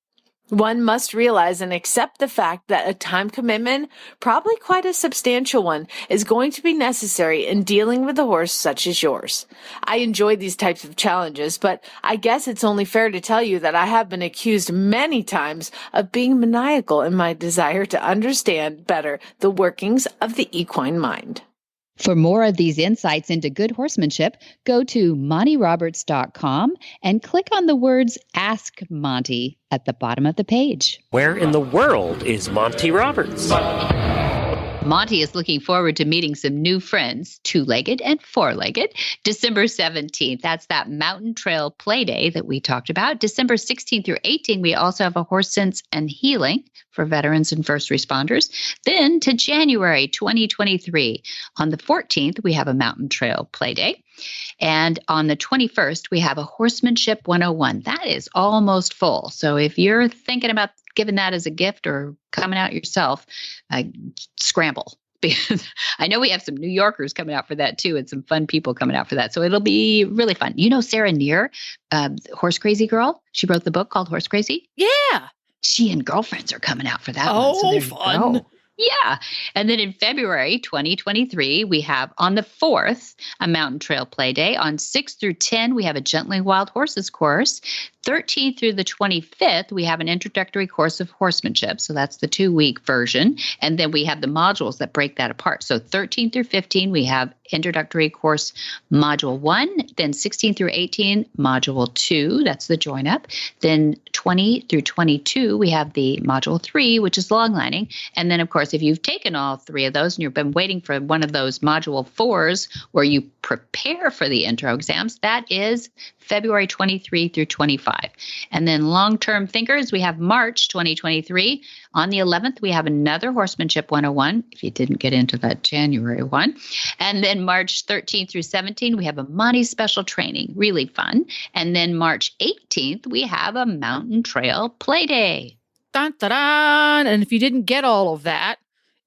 One must realize and accept the fact that a time commitment, probably quite a substantial one, is going to be necessary in dealing with a horse such as yours. I enjoy these types of challenges, but I guess it's only fair to tell you that I have been accused many times of being maniacal in my desire to understand better the workings of the equine mind. For more of these insights into good horsemanship, go to MontyRoberts.com and click on the words Ask Monty at the bottom of the page. Where in the world is Monty Roberts? Monty is looking forward to meeting some new friends, two-legged and four-legged, December 17th. That's that Mountain Trail Play Day that we talked about. December 16th through 18th, we also have a Horse Sense and Healing for veterans and first responders. Then to January 2023. On the 14th, we have a Mountain Trail Play Day. And on the 21st, we have a Horsemanship 101. That is almost full. So if you're thinking about giving that as a gift or coming out yourself, scramble. Because I know we have some New Yorkers coming out for that too, and some fun people coming out for that. So it'll be really fun. You know Sarah Neer, Horse Crazy Girl? She wrote the book called Horse Crazy. Yeah. She and girlfriends are coming out for that one. Oh, So there you fun. go. Yeah. And then in February 2023, we have on the 4th, a Mountain Trail Play Day. On 6th through 10, we have a Gently Wild Horses course. 13th through the 25th, we have an introductory course of horsemanship. So that's the 2-week version. And then we have the modules that break that apart. So 13 through 15, we have introductory course module 1. Then 16 through 18, module 2. That's the join up. Then 20 through 22, we have the module 3, which is long lining. And then, of course, if you've taken all 3 of those and you've been waiting for one of those module 4s where you prepare for the intro exams, that is February 23 through 25. And then long-term thinkers, we have March 2023. On the 11th, we have another Horsemanship 101, if you didn't get into that January one. And then March 13 through 17, we have a Monty special training, really fun. And then March 18th, we have a Mountain Trail Play Day. Dun, dun, dun. And if you didn't get all of that,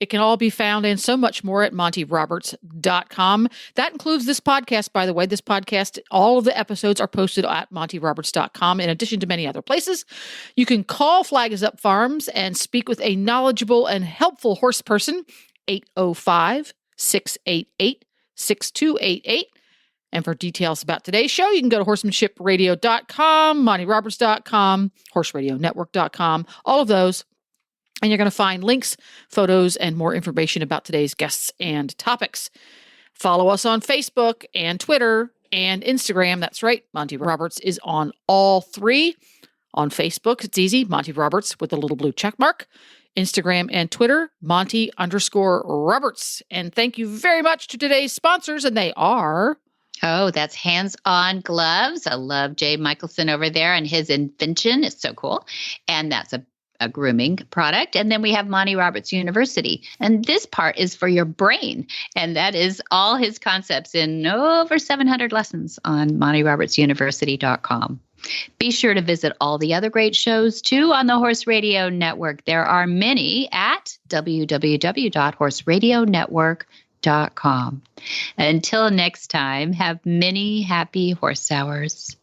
it can all be found and so much more at MontyRoberts.com. That includes this podcast, by the way. This podcast, all of the episodes are posted at MontyRoberts.com, in addition to many other places. You can call Flag Is Up Farms and speak with a knowledgeable and helpful horse person, 805-688-6288. And for details about today's show, you can go to HorsemanshipRadio.com, MontyRoberts.com, HorseRadioNetwork.com, all of those. And you're going to find links, photos, and more information about today's guests and topics. Follow us on Facebook and Twitter and Instagram. That's right. Monty Roberts is on all 3. On Facebook, it's easy. Monty Roberts with a little blue check mark. Instagram and Twitter, Monty_Roberts. And thank you very much to today's sponsors. And they are... Oh, that's Hands On Gloves. I love Jay Michelson over there and his invention. It's so cool. And that's a grooming product. And then we have Monty Roberts University. And this part is for your brain. And that is all his concepts in over 700 lessons on MontyRobertsUniversity.com. Be sure to visit all the other great shows, too, on the Horse Radio Network. There are many at www.horseradionetwork.com. Until next time, have many happy horse hours.